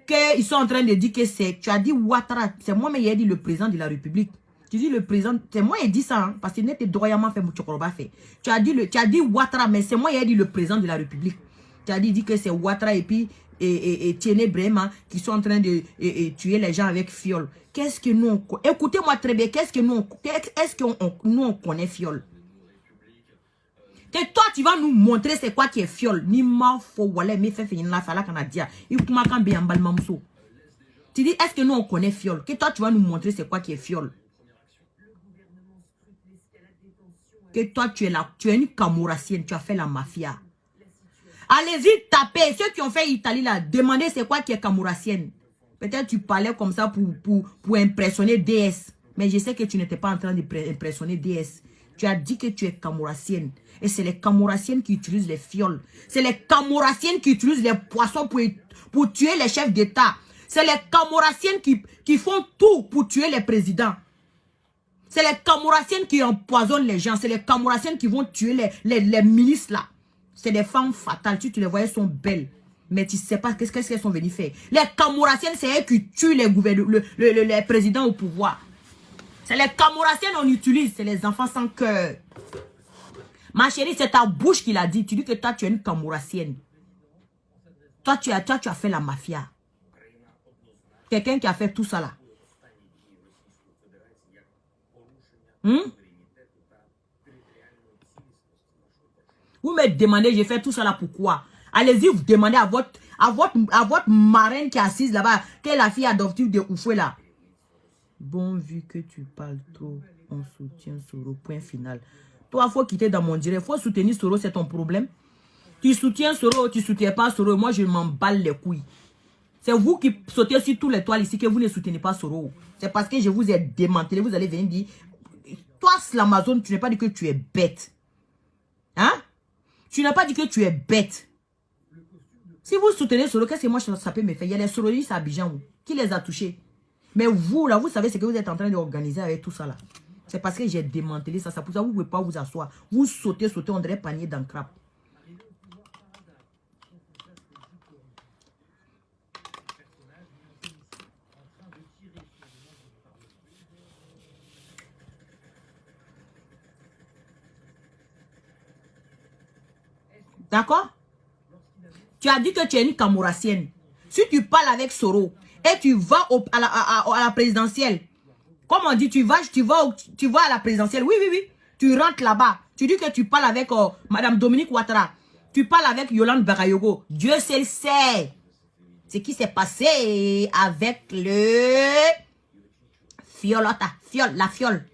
qu'ils sont en train de dire que c'est, tu as dit Ouattara, c'est moi, mais il a dit le président de la République. Tu dis le président, c'est moi qui ai dit ça, hein, parce qu'il n'était droyamment fait, Mouchokoroba fait. Tu as dit Ouattara, mais c'est moi qui ai dit le président de la République. Tu as dit que c'est Ouattara et puis Tiene Brema qui sont en train de tuer les gens avec fiole. Qu'est-ce que nous, écoutez-moi très bien, qu'est-ce que nous, on connaît fiole? Que toi, tu vas nous montrer c'est quoi qui est fiole. Ni ma fo wale, mais fait finir la fala canadien. Il kuma kan bien balmamso. Tu dis, est-ce que nous, on connaît fiole? Que toi, tu vas nous montrer c'est quoi qui est fiole. Que toi, tu es une camourassienne, tu as fait la mafia. Allez-y, tapez. Ceux qui ont fait Italie, là, demandez c'est quoi qui est camourassienne. Peut-être tu parlais comme ça pour impressionner DS. Mais je sais que tu n'étais pas en train d'impressionner DS. Tu as dit que tu es camourassienne. Et c'est les camourassiennes qui utilisent les fioles. C'est les camourassiennes qui utilisent les poissons pour tuer les chefs d'État. C'est les camourassiennes qui font tout pour tuer les présidents. C'est les camourassiennes qui empoisonnent les gens. C'est les camourassiennes qui vont tuer les ministres là. C'est des femmes fatales. Tu les voyais, elles sont belles. Mais tu ne sais pas qu'est-ce qu'elles sont venues faire. Les camourassiennes, c'est elles qui tuent les présidents au pouvoir. C'est les camourassiennes qu'on utilise. C'est les enfants sans cœur. Ma chérie, c'est ta bouche qui l'a dit. Tu dis que toi, tu es une camourassienne. Toi, tu as fait la mafia. Quelqu'un qui a fait tout ça là. Vous me demandez, j'ai fait tout ça là pourquoi? Allez-y, vous demandez à votre marraine qui est assise là-bas, qui est la fille adoptive de Oufoué là. Bon, vu que tu parles trop, on soutient Soro, point final. Toi, il faut quitter dans mon direct. Il faut soutenir Soro, c'est ton problème. Tu soutiens Soro, tu ne soutiens pas Soro. Moi, je m'en balle les couilles. C'est vous qui sautez sur tous les toiles ici que vous ne soutenez pas Soro. C'est parce que je vous ai démantelé. Vous allez venir dire, toi, l'Amazon, tu n'as pas dit que tu es bête. Hein? Tu n'as pas dit que tu es bête. Si vous soutenez Soro, qu'est-ce que moi, ça peut me faire? Il y a les Soroistes à Abidjan. Qui les a touchés? Mais vous, là, vous savez ce que vous êtes en train d'organiser avec tout ça, là. C'est parce que j'ai démantelé ça. C'est pour ça que vous ne pouvez pas vous asseoir. Vous sautez, on dirait panier dans le crabe. D'accord? Tu as dit que tu es une camourassienne. Si tu parles avec Soro et tu vas à la présidentielle, comme on dit, tu vas à la présidentielle. Oui. Tu rentres là-bas. Tu dis que tu parles avec Madame Dominique Ouattara. Tu parles avec Yolande Barayogo. Dieu seul sait ce qui s'est passé avec le Fiolota. La fiole.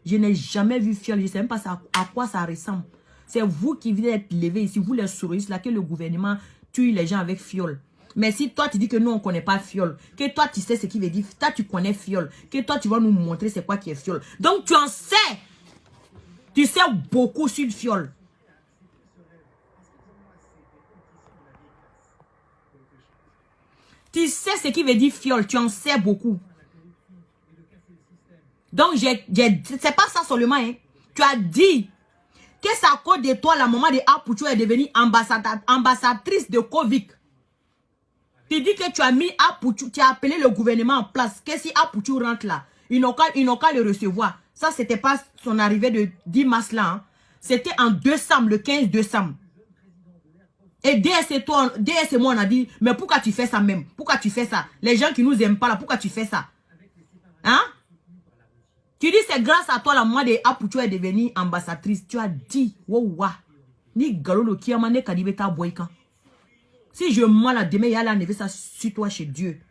Je n'ai jamais vu fiole. Je ne sais même pas à quoi ça ressemble. C'est vous qui venez d'être levé ici, vous les souristes là, que le gouvernement tue les gens avec fiole. Mais si toi tu dis que nous on ne connaît pas fiole, que toi tu sais ce qui veut dire, toi tu connais fiole, que toi tu vas nous montrer c'est quoi qui est fiole. Donc tu en sais. Tu sais beaucoup sur le fiole. Tu sais ce qui veut dire fiole, tu en sais beaucoup. Donc, c'est pas ça seulement, hein. Tu as dit que c'est à cause de toi, la maman de Apouchou est devenue ambassadrice de Covid. Tu dis que tu as mis Apouchou, tu as appelé le gouvernement en place, que si Apouchou rentre là, ils n'ont qu'à le recevoir. Ça, c'était pas son arrivée de 10 mars là, hein. C'était en décembre, le 15 décembre. Et DS et moi, on a dit, mais pourquoi tu fais ça même? Pourquoi tu fais ça? Les gens qui nous aiment pas là, pourquoi tu fais ça? Hein? Tu dis, c'est grâce à toi, la maman de Apouchou est devenue ambassadrice. Tu as dit, wow, ni galolo qui a mané kadibeta boykan. Si je mens là, demain, il y a l'enlever ça sur toi chez Dieu.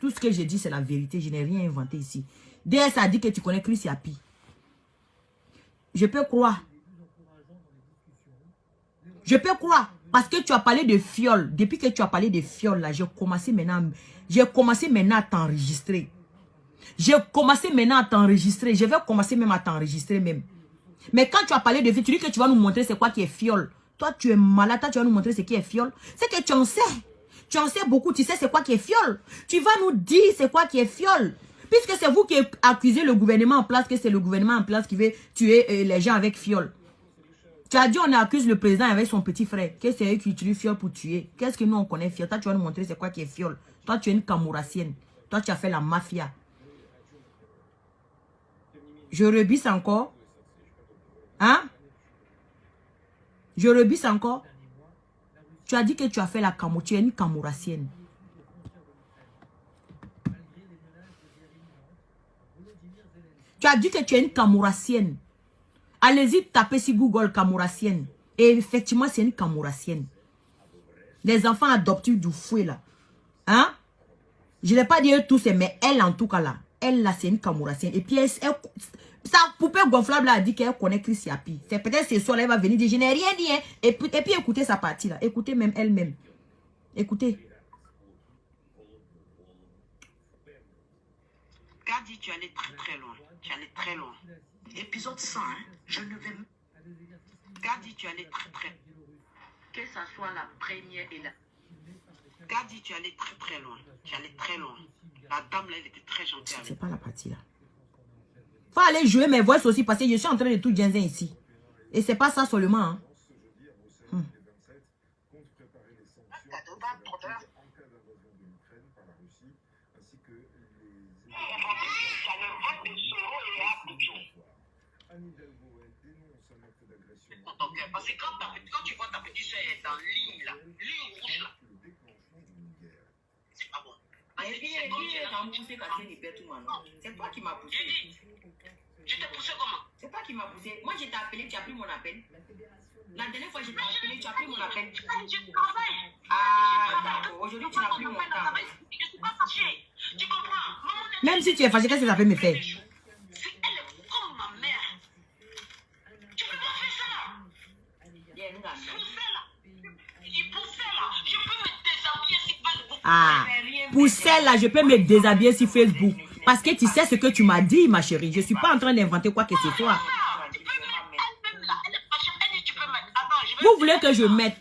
Tout ce que j'ai dit, c'est la vérité. Je n'ai rien inventé ici. DS a dit que tu connais Chris Yapi. Je peux croire. Je peux croire. Parce que tu as parlé de fiole. Depuis que tu as parlé de fiole, là, j'ai commencé maintenant à t'enregistrer. J'ai commencé maintenant à t'enregistrer. Je vais commencer même à t'enregistrer même. Mais quand tu as parlé de fiole, tu dis que tu vas nous montrer c'est quoi qui est fiole. Toi, tu es malade. Toi, tu vas nous montrer ce qui est fiole. C'est que tu en sais. Tu en sais beaucoup. Tu sais c'est quoi qui est fiole. Tu vas nous dire c'est quoi qui est fiole. Puisque c'est vous qui accusez le gouvernement en place, que c'est le gouvernement en place qui veut tuer les gens avec fiole. Tu as dit on accuse le président avec son petit frère. Que c'est eux qui utilisent fiole pour tuer. Qu'est-ce que nous on connaît fiole? Toi, tu vas nous montrer c'est quoi qui est fiole. Toi, tu es une camourassienne. Toi, tu as fait la mafia. Je rebisse encore. Hein? Je rebisse encore. Tu as dit que tu as fait la camo. Tu es une camourassienne. Tu as dit que tu es une camourassienne. Allez-y, tapez sur Google camourassienne. Et effectivement, c'est une camourassienne. Les enfants adoptifs du fouet là. Hein? Je ne vais pas dire tous, mais elle en tout cas là. Elle là, c'est une camourassienne. Et puis, sa poupée gonflable a dit qu'elle connaît Chris Yapi. C'est peut-être ce soir, elle va venir dire, je n'ai rien dit. Hein. Et puis, écoutez sa partie là. Écoutez même elle-même. Écoutez. Gadi, tu allais très très loin. Tu allais très loin. Épisode 100, hein, je ne vais... Gadi, tu allais très très... Que ça soit la première et la... Gadi, tu allais très très loin. Tu allais très loin. La dame là, elle était très gentille. C'est pas la partie là. Faut aller jouer mes voix aussi parce que je suis en train de tout genzer ici. Et c'est pas ça seulement. Hein. Parce que quand tu vois ta petite soeur dans ligne là, ligne rouge là, c'est pas bon. C'est toi qui m'as poussé. Je t'ai poussé comment? C'est toi qui m'as poussé. Moi, je t'ai appelé, tu as pris mon appel. La dernière fois, je t'ai appelé, tu as pris mon appel. Je travaille. Ah, d'accord. Aujourd'hui, tu n'as plus mon temps. Je suis pas fâchée. Tu comprends? Même si tu es fâché, qu'est-ce que ça peut me faire? Elle est comme ma mère. Tu peux pas faire ça. Pousser là. Il poussait là. Je peux me déshabiller sur Facebook. Ah, pousser là, je peux me déshabiller sur Facebook. Parce que tu sais ce que tu m'as dit, ma chérie. Je ne suis pas en train d'inventer quoi que ce soit. Vous voulez que je mette,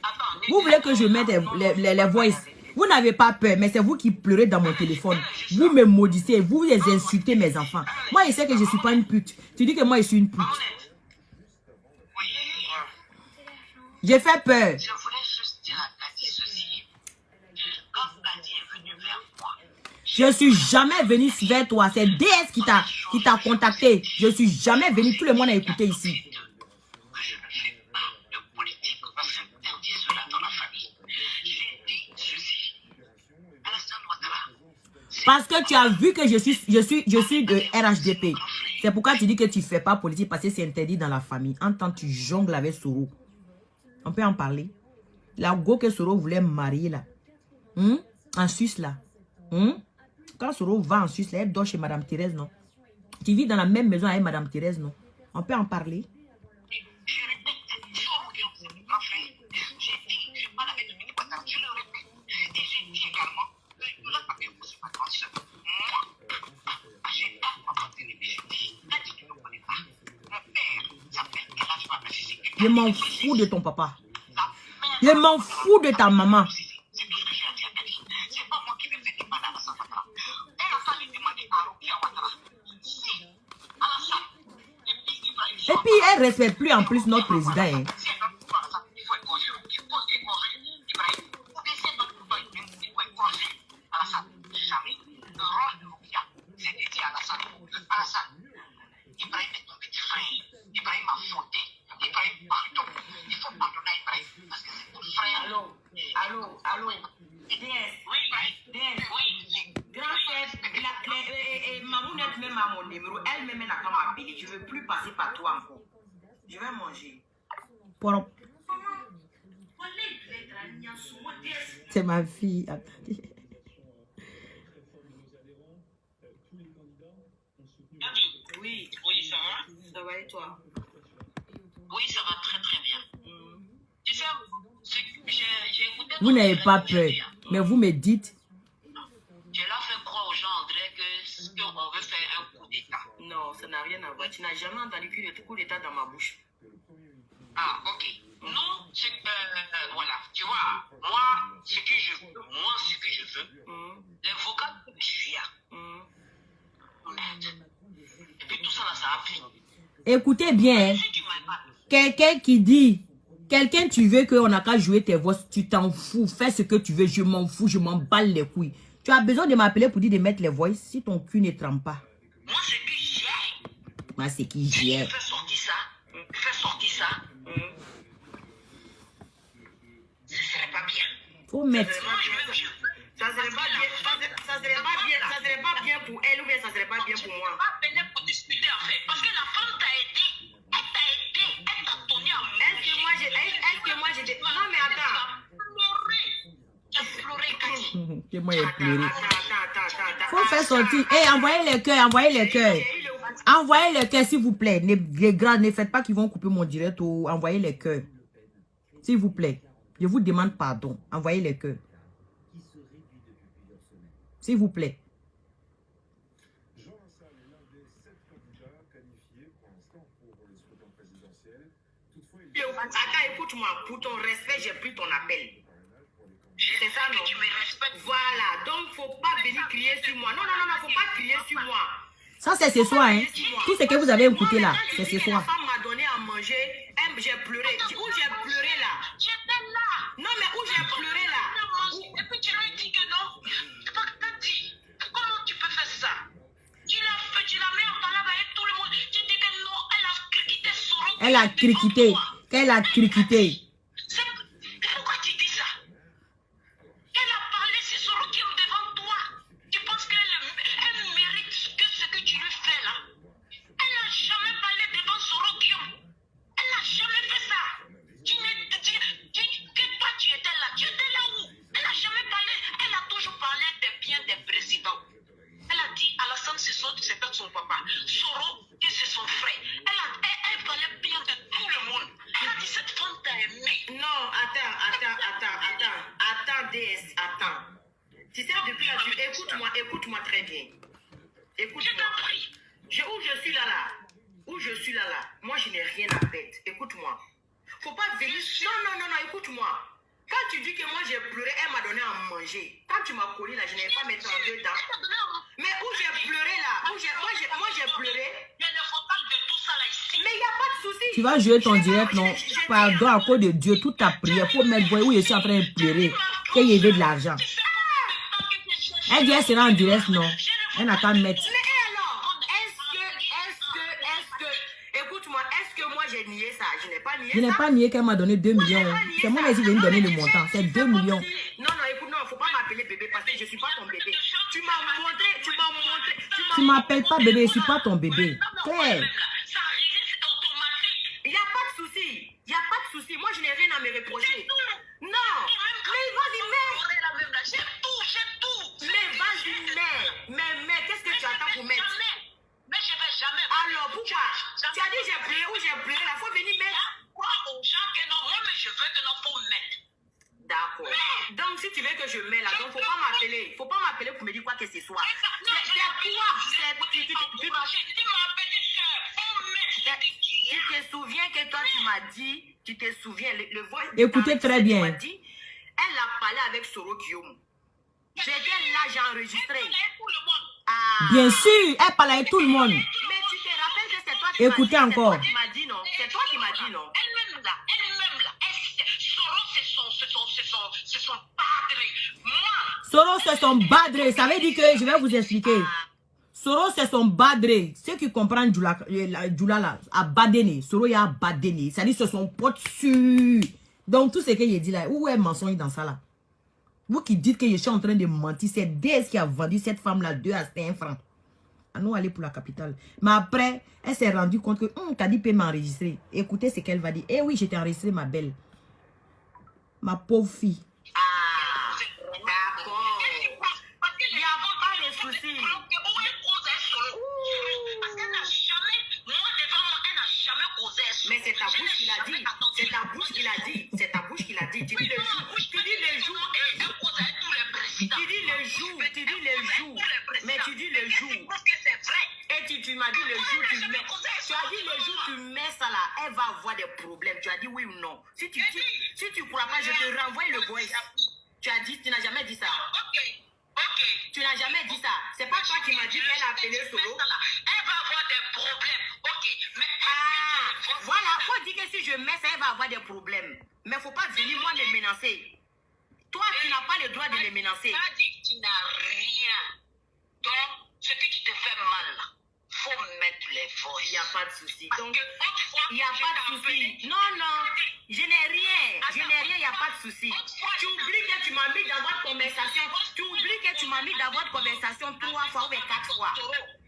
les voices. Vous n'avez pas peur, mais c'est vous qui pleurez dans mon téléphone. Vous me maudissez, vous les insultez mes enfants. Moi, je sais que je ne suis pas une pute. Tu dis que moi, je suis une pute. J'ai fait peur. Je voulais juste dire à Gadi ceci. Quand Gadi est venu vers moi, je suis jamais venu vers toi. C'est DS qui t'a contacté. Je suis jamais venu. Tout le monde a écouté ici. je ne fais pas de politique. On s'interdit cela dans la famille. J'ai dit ceci. Alassane Ouattara. Parce que tu as vu que je suis de RHDP. C'est pourquoi tu dis que tu ne fais pas politique parce que c'est interdit dans la famille. En tant que tu jongles avec Soro. On peut en parler. La go que Soro voulait marier là. En Suisse là. Quand Soro va en Suisse, là, elle dort chez Madame Thérèse, non? Tu vis dans la même maison avec Madame Thérèse, non? On peut en parler. Je m'en fous de ton papa. Je m'en fous de ta maman. Et puis, elle ne respecte plus en plus notre président. Hein. Allô. Mamounette même à mon numéro, elle même n'a pas m'appeler. Je ne veux plus passer par toi encore. Je vais manger. C'est ma fille. Attendez. Oui, ça va? Ça va et toi? Oui, ça va très très bien. Tu sais, j'ai écouté... Vous n'avez pas peur, mais vous me dites... Je leur fais croire aux gens, André, qu'on veut faire un coup d'État. Non, ça n'a rien à voir. Tu n'as jamais entendu coup d'État dans ma bouche. Ah, ok. Non, voilà, tu vois, moi, ce que je veux, les vocats de Julia. Et puis tout ça, là, ça a pris. Écoutez bien, hein. Quelqu'un qui dit, quelqu'un tu veux qu'on n'a qu'à jouer tes voix, tu t'en fous, fais ce que tu veux, je m'en fous, je m'en balle les couilles. Tu as besoin de m'appeler pour dire de mettre les voix si ton cul ne trempe pas. Moi, c'est qui j'ai. Moi, c'est qui j'ai. Fais sortir ça. Ce serait pas bien. Faut mettre. Ça serait pas bien pour elle ou bien ça serait pas bien pour moi. Pas venir pour discuter en fait. Parce que la femme t'a aidé. Elle t'a donné à manger. Est-ce que moi j'étais... Non mais attends. Tu as pleuré, Cathy. Que moi, j'ai pleuré. Attends. Faut faire sortir. Hé, envoyez les cœurs, Envoyez les cœurs, s'il vous plaît. Les gars, ne faites pas qu'ils vont couper mon direct ou envoyez les cœurs. S'il vous plaît. Je vous demande pardon. Envoyez les cœurs. S'il vous plaît. Attends, écoute-moi. Pour ton respect, j'ai pris ton appel. C'est ça, non? Tu me respectes. Voilà. Donc, faut pas venir crier sur moi. Non, faut pas crier sur moi. Ça, c'est ce soir, hein. Tout ce que vous avez écouté là, c'est ce soir. La femme m'a donné à manger. J'ai pleuré. Où j'ai pleuré là? J'étais là. Non, mais où j'ai pleuré là? Et puis tu lui dis que non. C'est pas que t'as dit. Comment tu peux faire ça? Tu l'as mis en parole avec tout le monde. Tu dis que non, elle a criquité sur l'autre. Elle a criquité. Elle a criquité. Pourquoi tu dis ça? Elle a parlé, c'est sur l'autre devant toi. Tu penses qu'elle mérite ce que tu lui fais là? Elle n'a jamais parlé devant Sorokium. Elle n'a jamais fait ça. Que toi tu étais là. Tu étais là où? Elle n'a jamais parlé. Elle a toujours parlé des biens des présidents. Elle a dit Alassane c'est pas son papa. Soro, que c'est son frère. Elle parlait bien de tout le monde. Elle a dit cette femme t'a aimé. Non, attends, DS, attends. Tu sais, depuis là, écoute-moi très bien. Écoute-moi. Je t'en prie. Où je suis là, moi je n'ai rien à perdre. Écoute-moi. Faut pas venir. Non, écoute-moi. Quand tu dis que moi j'ai pleuré, elle m'a donné à manger. Quand tu m'as collé là, je n'avais pas mettre en deux dents. Mais où j'ai pleuré là? Moi j'ai pleuré. Il y a le frontal de tout ça là ici. Mais il n'y a pas de souci. Tu vas jouer ton direct, non? Pardon, à cause de Dieu, toute ta prière. Faut mettre où je suis en train de pleurer. Qu'il y ait de l'argent. Elle dit elle sera en direct, non? Elle n'a qu'à mettre. Mais alors, écoute-moi, est-ce que moi j'ai nié ça? Je n'ai pas nié ça. Je n'ai pas nié qu'elle m'a donné 2 millions. C'est moi qui vais lui donner le montant. C'est 2 millions. Non, écoute, non, faut pas m'appeler bébé parce que je suis pas ton bébé. Tu m'as montré. Tu m'appelles pas bébé, je suis pas ton bébé. Claire. Ça arrive, c'est automatique. Il n'y a pas de souci. Moi, je n'ai rien à me reprocher. Non, mais vas-y, J'ai tout. mais vas-y, mais qu'est-ce que tu attends pour mettre? Mais je vais jamais. Alors, pourquoi? Tu as dit j'ai pleuré ou j'ai pleuré, il faut venir mettre. Quoi aux gens que non, moi, mais je veux que non, faut mettre. D'accord. Donc, si tu veux que je mette là, donc faut pas m'appeler. Faut pas m'appeler pour me dire quoi que ce soit. C'est toi. Tu te souviens que toi, tu m'as dit, tu te souviens, le voix. Écoutez très bien. Tu m'as dit, elle a parlé avec Soro Guillaume. J'étais là, j'ai enregistré. Ah. Bien sûr, elle parle avec tout le monde. Mais tu te rappelles que c'est toi qui m'as dit. Écoutez encore. C'est toi qui m'as dit non. Elle-même là. Soro, c'est son padre. Moi. Soro, c'est son badre. Ça veut dire que je vais vous expliquer. Soro, c'est son badre. Ceux qui comprennent Djoula là, à Badene. Soro, il y a Badene. Ça dit que c'est son pote sûr. Donc, tout ce que j'ai dit là, où est le mensonge dans ça là? Vous qui dites que je suis en train de mentir, c'est DS qui a vendu cette femme-là 2 à 5 francs. À nous aller pour la capitale. Mais après, elle s'est rendue compte que Kadi peut m'enregistrer. Écoutez ce qu'elle va dire. Eh oui, j'étais enregistrée, ma belle. Ma pauvre fille. Ah, d'accord. Il n'y a pas de soucis. Parce qu'elle n'a jamais, moi devant moi, elle n'a jamais causé. Mais c'est ta bouche qui l'a dit. C'est ta bouche qui l'a dit. C'est ta bouche qui l'a dit. Tu dis le jour. Tu dis le jour. Tu dis le jour. Tu dis le jour. Mais tu dis le jour. Parce que c'est vrai. Et tu m'as dit le jour tu mets. Tu as dit le jour tu mets ça là, elle va avoir des problèmes. Tu as dit oui ou non. Si tu crois pas, je te renvoie le voice. Tu as dit, tu n'as jamais dit ça. Ok. Tu n'as jamais dit ça. C'est pas toi qui m'as dit qu'elle a appelé Soro. Elle va avoir des problèmes. Ok. Mais voilà. Faut dire que si je mets ça, elle va avoir des problèmes. Mais faut pas venir moi me menacer. Toi, tu n'as pas le droit de me menacer. Tu as dit que tu n'as rien. Donc, ce que tu te fais mal là, faut mettre les voices. Il n'y a pas de souci. Donc, il n'y a pas de souci. Non, je n'ai rien. Il n'y a pas de souci. Tu oublies que tu m'as mis dans votre conversation. Tu oublies que tu m'as mis dans votre conversation 3 fois ou 4 fois.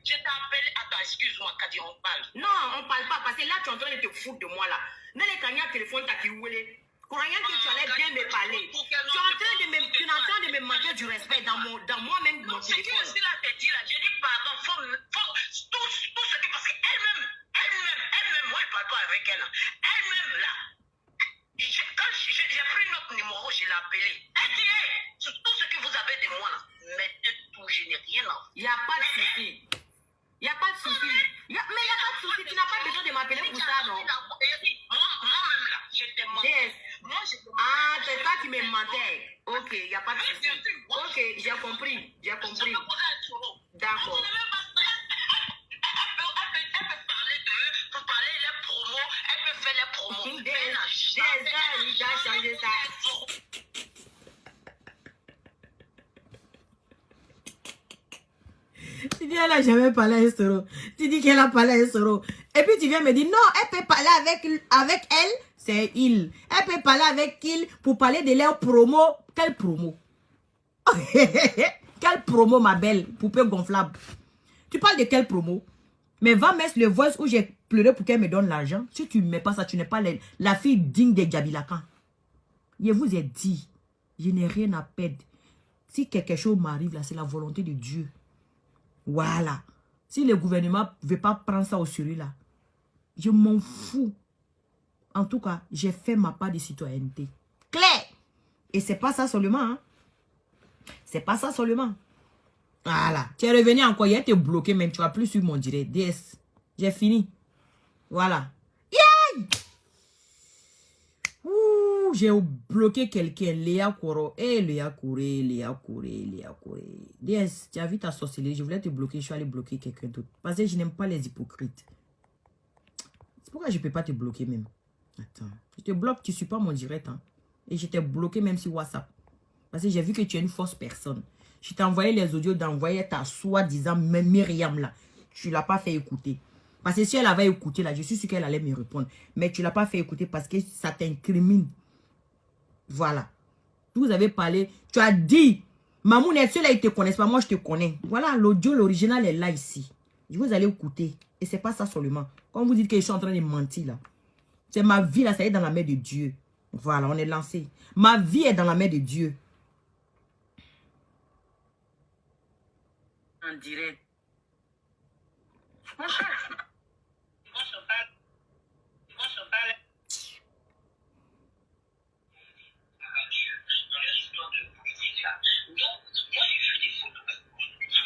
Je t'ai appelé. Attends, excuse-moi, Kadi, on parle. Non, on ne parle pas parce que là, tu es en train de te foutre de moi là. Dans les cagnottes téléphone, tu as qui roulé. Croyant que tu allais bien me parler. Tu es en train de me manquer du respect dans moi-même, mon téléphone. Ce que je te dis là, je dis pardon, faut tout ce que, parce qu'elle-même, moi je parle pas avec elle. Elle-même là, quand j'ai pris notre numéro, je l'ai appelé. Elle dit, hey, tout ce que vous avez de moi là, mettez tout, je n'ai rien à. Il n'y a pas de souci. Il n'y a pas de souci. Mais il n'y a pas de souci. Tu n'as pas besoin de m'appeler pour ça, non? Moi-même là, je te mentais. Yes. Ah, c'est toi qui me mentais. Ok, il n'y a pas de souci. Ok, j'ai compris. D'accord. Elle peut parler d'eux, pour parler les promos, elle peut faire les promos. Il a changé ça. Tu dis qu'elle n'a jamais parlé à Soro. Tu dis qu'elle a parlé à Soro. Et puis tu viens me dire, non, elle peut parler avec elle. C'est il. Elle peut parler avec il pour parler de leur promo. Quelle promo? Quelle promo, ma belle? Poupée gonflable. Tu parles de quelle promo? Mais va mettre le voice où j'ai pleuré pour qu'elle me donne l'argent. Si tu ne mets pas ça, tu n'es pas la fille digne des Gabilakan. Je vous ai dit, je n'ai rien à perdre. Si quelque chose m'arrive là, c'est la volonté de Dieu. Voilà. Si le gouvernement ne veut pas prendre ça au sérieux là, je m'en fous. En tout cas, j'ai fait ma part de citoyenneté. Claire. Et c'est pas ça seulement. Hein. C'est pas ça seulement. Voilà. Tu es revenu encore. Il a été bloqué même. Tu vas plus suivre mon direct. DS. J'ai fini. Voilà. Yay! Ouh, j'ai bloqué quelqu'un. Léa Koro. Eh, Léa Kouré. DS, tu as vu ta sorcellerie. Je voulais te bloquer. Je suis allé bloquer quelqu'un d'autre. Parce que je n'aime pas les hypocrites. C'est pourquoi je ne peux pas te bloquer même. Attends. Je te bloque. Tu ne suis pas mon direct. Hein. Et je t'ai bloqué même sur WhatsApp. Parce que j'ai vu que tu es une fausse personne. Je t'ai envoyé les audios d'envoyer ta soi-disant Myriam là. Tu ne l'as pas fait écouter. Parce que si elle avait écouté là, je suis sûr qu'elle allait me répondre. Mais tu ne l'as pas fait écouter parce que ça t'incrimine. Voilà. Vous avez parlé. Tu as dit, Mamoune, ceux-là, ils ne te connaissent pas. Moi, je te connais. Voilà, l'audio, l'original est là ici. Vous allez écouter. Et ce n'est pas ça seulement. Quand vous dites que je suis en train de mentir là. C'est ma vie là, ça est dans la main de Dieu. Voilà, on est lancé. Ma vie est dans la main de Dieu. En direct.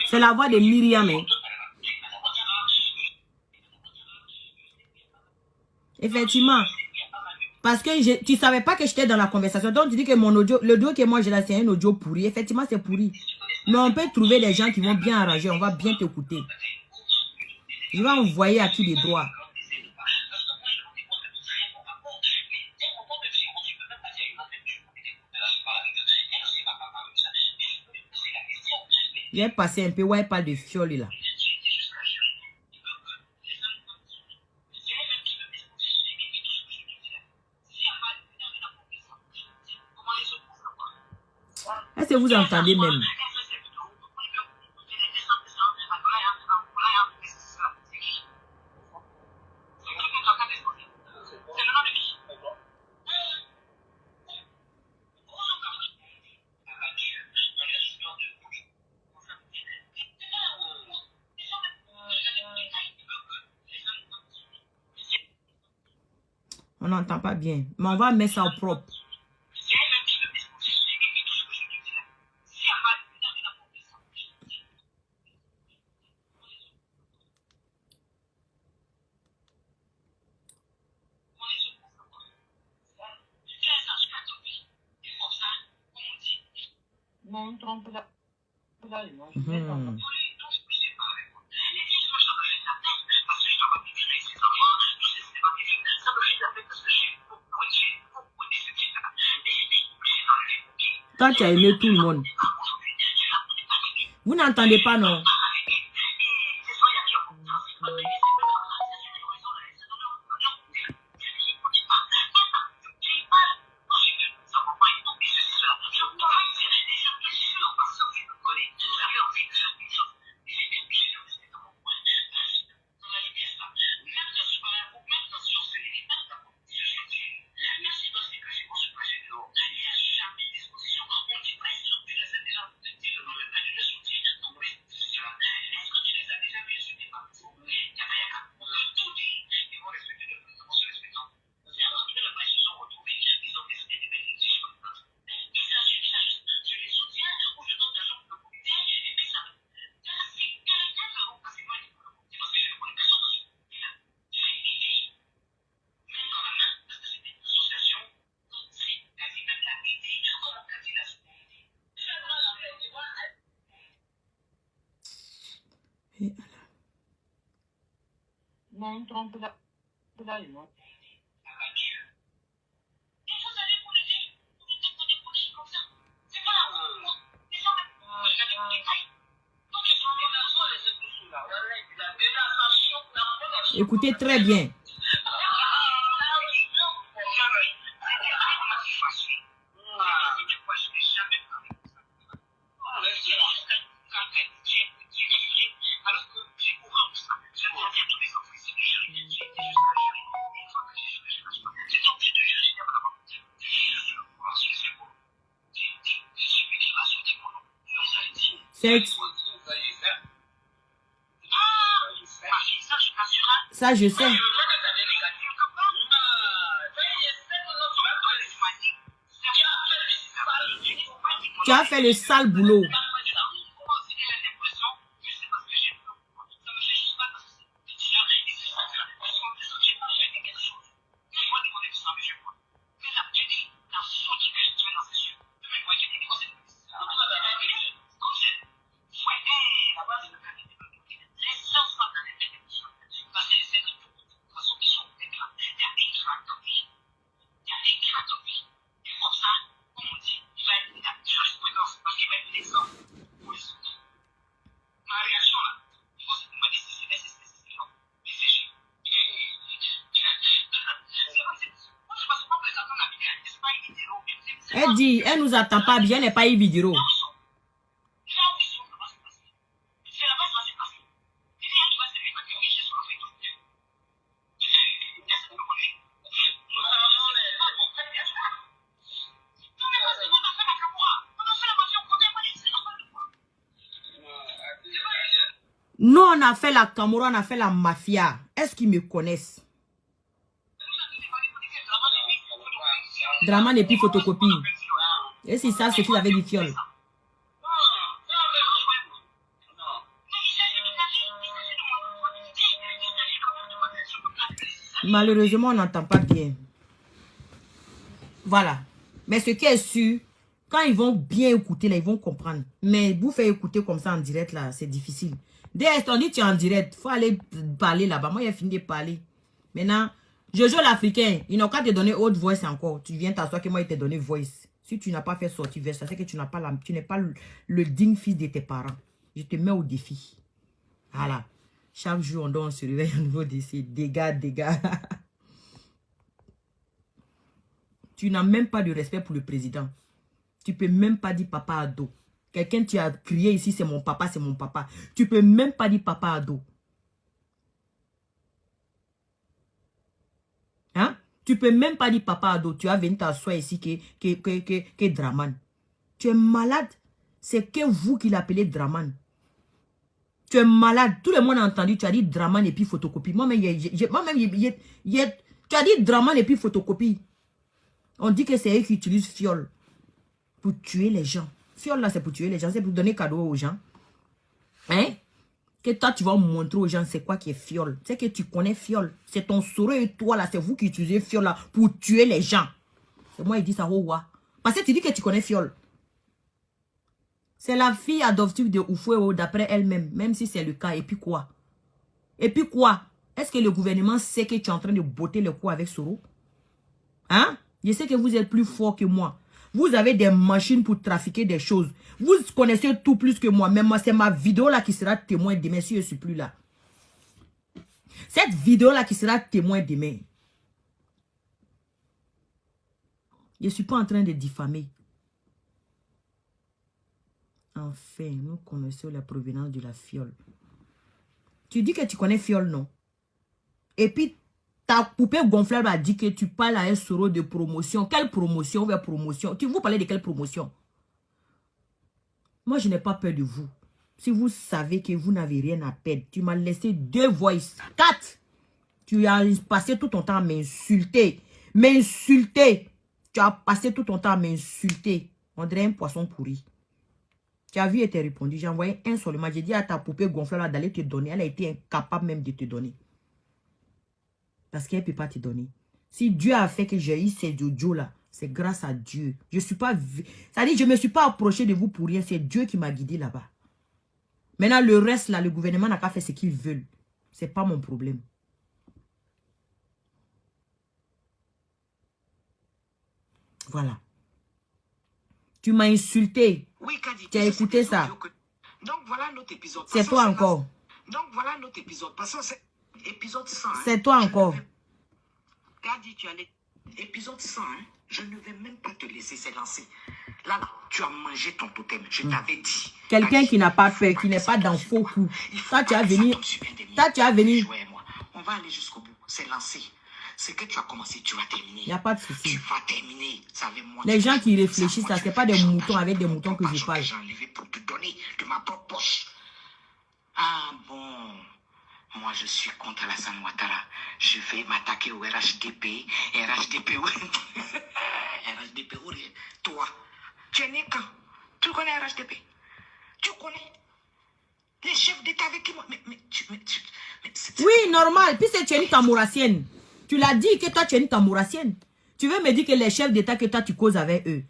C'est la voix de Myriam. Hein. Effectivement. Parce que tu ne savais pas que j'étais dans la conversation. Donc tu dis que mon audio, le audio que moi j'ai là, c'est un audio pourri. Effectivement, c'est pourri. Mais on peut trouver des gens qui vont bien arranger. On va bien t'écouter. Je vais envoyer à qui les droits. Je vais passer un peu. Ouais, pas de fiole là. Est-ce que vous entendez même? On n'entend pas bien. Mais on va mettre ça au propre. Non, trompe là. Toi, tu as aimé tout le monde. Vous n'entendez pas, non? Non, trompe là. Écoutez très bien. Ça, je sais. Tu as fait le sale boulot. Elle dit, elle nous attend pas bien, elle n'est pas une vidéo. Nous, on a fait la Camorra, on a fait la mafia. Est-ce qu'ils me connaissent? Draman et puis photocopie. Et c'est ça, c'est qu'il avait dit fiole. Malheureusement, on n'entend pas bien. Voilà. Mais ce qui est sûr, quand ils vont bien écouter, là, ils vont comprendre. Mais vous faire écouter comme ça en direct, là, c'est difficile. Dès qu'on dit tu es en direct, il faut aller parler là-bas. Moi, j'ai fini de parler. Maintenant, Jojo l'Africain, ils n'ont qu'à te donner autre voice encore. Tu viens t'asseoir que moi, il t'a donné voice. Si tu n'as pas fait sortir vers ça, c'est que tu n'es pas le digne fils de tes parents. Je te mets au défi. Voilà. Chaque jour, on se réveille un nouveau défi. Dégâts. Tu n'as même pas de respect pour le président. Tu peux même pas dire papa à dos. Quelqu'un qui a crié ici, c'est mon papa, c'est mon papa. Tu peux même pas dire papa à dos. Hein? Tu peux même pas dire papa à dos. Tu as venu t'asseoir ici que Draman. Tu es malade. C'est que vous qui l'appelez Draman. Tu es malade. Tout le monde a entendu. Tu as dit Draman et puis photocopie. Moi-même, tu as dit Draman et puis photocopie. On dit que c'est eux qui utilisent fiole pour tuer les gens. Fiole là, c'est pour tuer les gens. C'est pour donner cadeau aux gens. Hein? Que toi, tu vas montrer aux gens c'est quoi qui est fiole. C'est que tu connais fiole. C'est ton soro et toi là. C'est vous qui utilisez fiole là pour tuer les gens. C'est moi, il dit ça. Oh, parce que tu dis que tu connais fiole. C'est la fille adoptive de Oufouéo d'après elle-même. Même si c'est le cas. Et puis quoi? Et puis quoi? Est-ce que le gouvernement sait que tu es en train de botter le cou avec Soro? Hein? Je sais que vous êtes plus fort que moi. Vous avez des machines pour trafiquer des choses. Vous connaissez tout plus que moi. Mais moi, c'est ma vidéo là qui sera témoin demain si je ne suis plus là. Cette vidéo là qui sera témoin demain. Je ne suis pas en train de diffamer. Enfin, nous connaissons la provenance de la fiole. Tu dis que tu connais fiole, non? Et puis, ta poupée gonflable a dit que tu parles à un Soro de promotion. Quelle promotion vers promotion? Vous parlez de quelle promotion? Moi, je n'ai pas peur de vous. Si vous savez que vous n'avez rien à perdre, tu m'as laissé 2 voices. 4. Tu as passé tout ton temps à m'insulter. M'insulter. Tu as passé tout ton temps à m'insulter. On dirait un poisson pourri. Tu as vu et t'es répondu. J'ai envoyé un seulement. J'ai dit à ta poupée gonflable d'aller te donner. Elle a été incapable même de te donner. Parce qu'elle ne peut pas te donner. Si Dieu a fait que j'ai eu ces Jojo là, c'est grâce à Dieu. Je suis pas... C'est-à-dire, je ne me suis pas approché de vous pour rien. C'est Dieu qui m'a guidé là-bas. Maintenant, le reste là, le gouvernement n'a pas fait ce qu'ils veulent. Ce n'est pas mon problème. Voilà. Tu m'as insulté. Oui, Kadi, tu as écouté ça. Donc voilà notre épisode. C'est toi encore. Donc voilà notre épisode. Passons à épisode 100. C'est toi encore. Kadi, tu as l'épisode 100. Je ne vais même pas te laisser s'élancer. Là, tu as mangé ton totem. Je t'avais dit. Quelqu'un qui n'a pas peur, qui n'est pas dans faux coups. Toi, tu as venu. Toi, tu as venu. On va aller jusqu'au bout. C'est lancé. Ce que tu as commencé, tu vas terminer. Il n'y a pas de souci. Tu vas terminer. Moi, les gens qui réfléchissent, ce n'est pas des moutons avec des moutons que je parle. J'ai enlevé pour te donner de ma propre poche. Ah bon. Moi, je suis contre Alassane Ouattara. Je vais m'attaquer au RHDP. RHDP, oui. RHDP, oui. Toi, tu es né quand? Tu connais RHDP? Tu connais les chefs d'État avec qui moi? Oui, normal. Puis tu es une Kamourassienne. Tu l'as dit que toi, tu es une Kamourassienne. Tu veux me dire que les chefs d'État que toi, tu causes avec eux,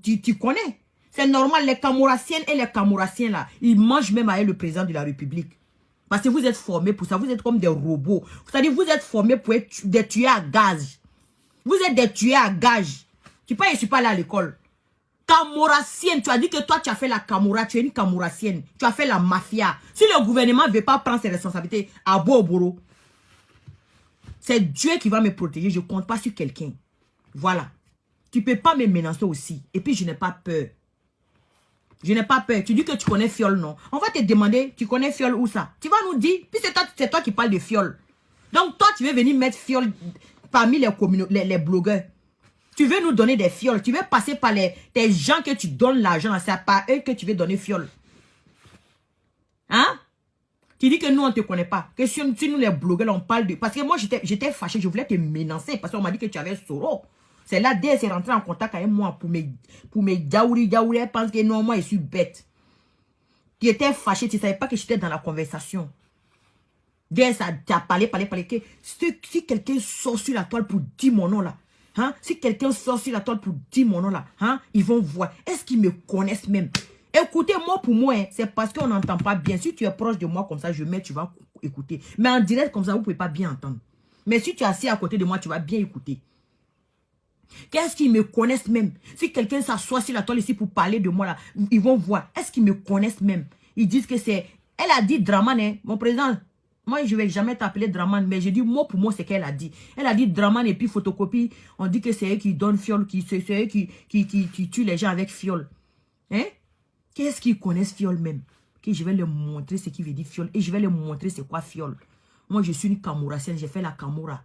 tu connais. C'est normal, les Kamourassiennes et les Kamourassiens, là, ils mangent même avec le président de la République. Parce que vous êtes formés pour ça. Vous êtes comme des robots. C'est-à-dire, vous êtes formés pour être des tueurs à gage. Vous êtes des tueurs à gage. Tu ne suis pas allé à l'école. Kamourassienne, tu as dit que toi, tu as fait la Kamoura. Tu es une Kamourassienne. Tu as fait la mafia. Si le gouvernement ne veut pas prendre ses responsabilités, à Bobo, c'est Dieu qui va me protéger. Je ne compte pas sur quelqu'un. Voilà. Tu ne peux pas me menacer aussi. Et puis, je n'ai pas peur. Je n'ai pas peur. Tu dis que tu connais Fiole, non? On va te demander, tu connais Fiole où ça? Tu vas nous dire, puis c'est toi qui parles de Fiole. Donc, toi, tu veux venir mettre Fiole parmi les blogueurs. Tu veux nous donner des fioles. Tu veux passer par tes gens que tu donnes l'argent. C'est par eux que tu veux donner Fiole. Hein? Tu dis que nous, on ne te connaît pas. Que si nous, les blogueurs, on parle de... Parce que moi, j'étais fâchée. Je voulais te menacer parce qu'on m'a dit que tu avais Soro. C'est là, dès qu'elle est rentrée en contact avec moi pour mes diaouri. Elle pense que non, moi, je suis bête. Tu étais fâchée. Tu ne savais pas que j'étais dans la conversation. Dès ça, tu as parlé. Que si quelqu'un sort sur la toile pour dire mon nom là, hein, si quelqu'un sort sur la toile pour dire mon nom là, hein, ils vont voir. Est-ce qu'ils me connaissent même? Écoutez, moi pour moi, hein, c'est parce qu'on n'entend pas bien. Si tu es proche de moi comme ça, tu vas écouter. Mais en direct comme ça, vous ne pouvez pas bien entendre. Mais si tu es assis à côté de moi, tu vas bien écouter. Qu'est-ce qu'ils me connaissent même? Si quelqu'un s'assoit sur la toile ici pour parler de moi là, ils vont voir. Est-ce qu'ils me connaissent même? Ils disent que c'est... Elle a dit Draman, hein, mon président. Moi, je ne vais jamais t'appeler Draman, mais je dis mot pour mot, c'est qu'elle a dit. Elle a dit Draman et puis photocopie. On dit que c'est eux qui donnent fiole, c'est eux qui tuent les gens avec fiole. Hein? Qu'est-ce qu'ils connaissent fiole même? Que je vais leur montrer ce qui veut dire fiole. Et je vais leur montrer c'est quoi fiole. Moi, je suis une Kamourassienne, j'ai fait la Kamoura.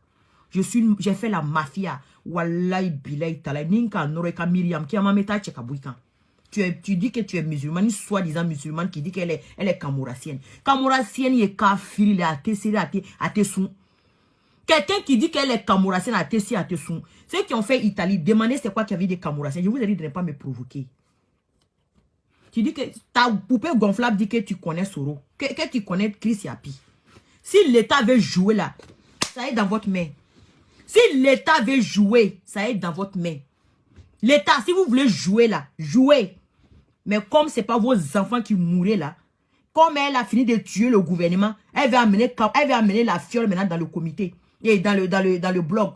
J'ai fait la mafia. Wallahi bilay talay. Ninka noreka Myriam qui a ma meta tchekabouikan. Tu dis que tu es musulmane, soi-disant musulmane, qui dit qu'elle est Kamourassienne. Kamourassienne, il est kafiri, il est athée, athée sou. Quelqu'un qui dit qu'elle est Kamourassienne, athée, athée sou. Ceux qui ont fait Italie, demandez c'est quoi qu'il y avait des Kamourassiennes. Je vous ai dit de ne pas me provoquer. Tu dis que ta poupée gonflable dit que tu connais Soro, que tu connais Chris Yapi. Si l'État veut jouer là, ça est dans votre main. Si l'État veut jouer, ça est dans votre main. L'État, si vous voulez jouer là, jouez. Mais comme ce n'est pas vos enfants qui mourraient là, comme elle a fini de tuer le gouvernement, elle va amener la fiole maintenant dans le comité et dans le blog.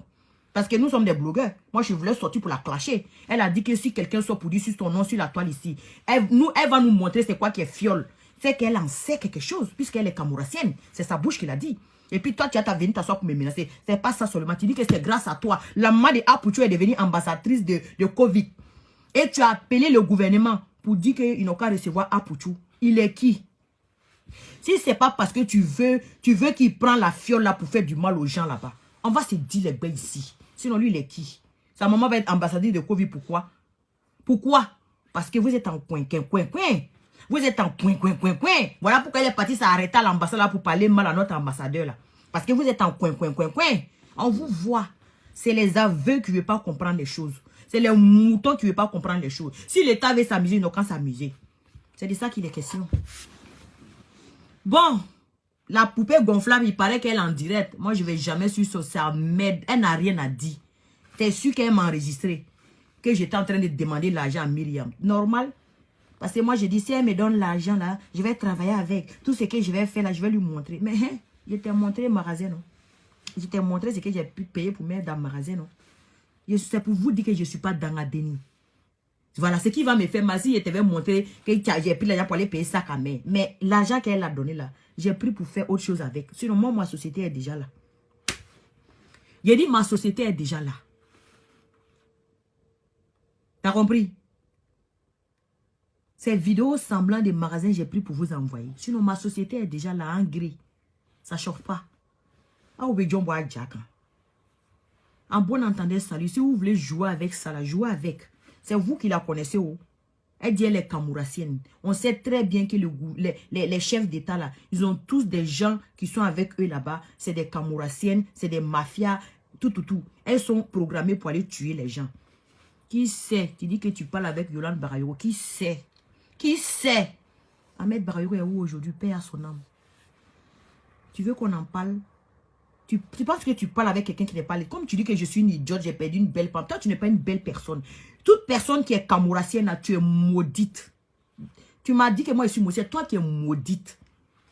Parce que nous sommes des blogueurs. Moi, je voulais sortir pour la clasher. Elle a dit que si quelqu'un sort pour dire sur son nom sur la toile ici, elle va nous montrer c'est quoi qui est fiole. C'est qu'elle en sait quelque chose, puisqu'elle est Kamourassienne. C'est sa bouche qui l'a dit. Et puis toi, tu as venu t'asseoir pour me menacer. C'est pas ça seulement. Tu dis que c'est grâce à toi. La maman de Apouchou est devenue ambassadrice de Covid. Et tu as appelé le gouvernement pour dire qu'il n'a qu'à recevoir Apouchou. Il est qui? Si c'est pas parce que tu veux qu'il prenne la fiole là pour faire du mal aux gens là-bas, on va se dire les gars ici. Sinon, lui, il est qui? Sa maman va être ambassadrice de Covid. Pourquoi? Pourquoi? Parce que vous êtes en coin. Vous êtes en coin. Voilà pourquoi elle est partie s'arrêter à l'ambassade là pour parler mal à notre ambassadeur là. Parce que vous êtes en coin. On vous voit. C'est les aveux qui ne veulent pas comprendre les choses. C'est les moutons qui ne veulent pas comprendre les choses. Si l'État veut s'amuser, ils n'ont qu'à s'amuser. C'est de ça qu'il est question. Bon. La poupée gonflable, il paraît qu'elle est en direct. Moi, je ne vais jamais sur ça. Mais elle n'a rien à dire. T'es sûr qu'elle m'a enregistré. Que j'étais en train de demander l'argent à Myriam. Normal. Parce que moi, je dis, si elle me donne l'argent là, je vais travailler avec. Tout ce que je vais faire là, je vais lui montrer. Mais hein, je t'ai montré le magasin, non? Je t'ai montré ce que j'ai pu payer pour mettre dans le magasin, non? C'est pour vous dire que je ne suis pas dans la déni. Voilà, ce qui va me faire mal, si je t'avais montré que j'ai pris l'argent pour aller payer ça quand même. Mais l'argent qu'elle a donné là, j'ai pris pour faire autre chose avec. Sinon, moi, ma société est déjà là. J'ai dit, ma société est déjà là. T'as compris? Ces vidéos semblant des magasins, j'ai pris pour vous envoyer. Sinon, ma société est déjà là, en gris. Ça ne chauffe pas. Ah, oui, John boit Jack. En bon entendeur, salut. Si vous voulez jouer avec ça, là, jouez avec. C'est vous qui la connaissez. Oh. Elle dit elle est Kamourassienne. On sait très bien que les chefs d'État, là, ils ont tous des gens qui sont avec eux là-bas. C'est des Kamourassiennes, c'est des mafias, tout. Elles sont programmées pour aller tuer les gens. Qui sait? Tu dis que tu parles avec Yolande Barayo. Qui sait? Qui sait? Ahmed Barayo est où aujourd'hui? Paix à son âme. Tu veux qu'on en parle? Tu penses que tu parles avec quelqu'un qui n'est pas... Comme tu dis que je suis une idiote, j'ai perdu une belle femme. Toi, tu n'es pas une belle personne. Toute personne qui est Kamourassienne, tu es maudite. Tu m'as dit que moi, je suis maudite. Toi qui es maudite.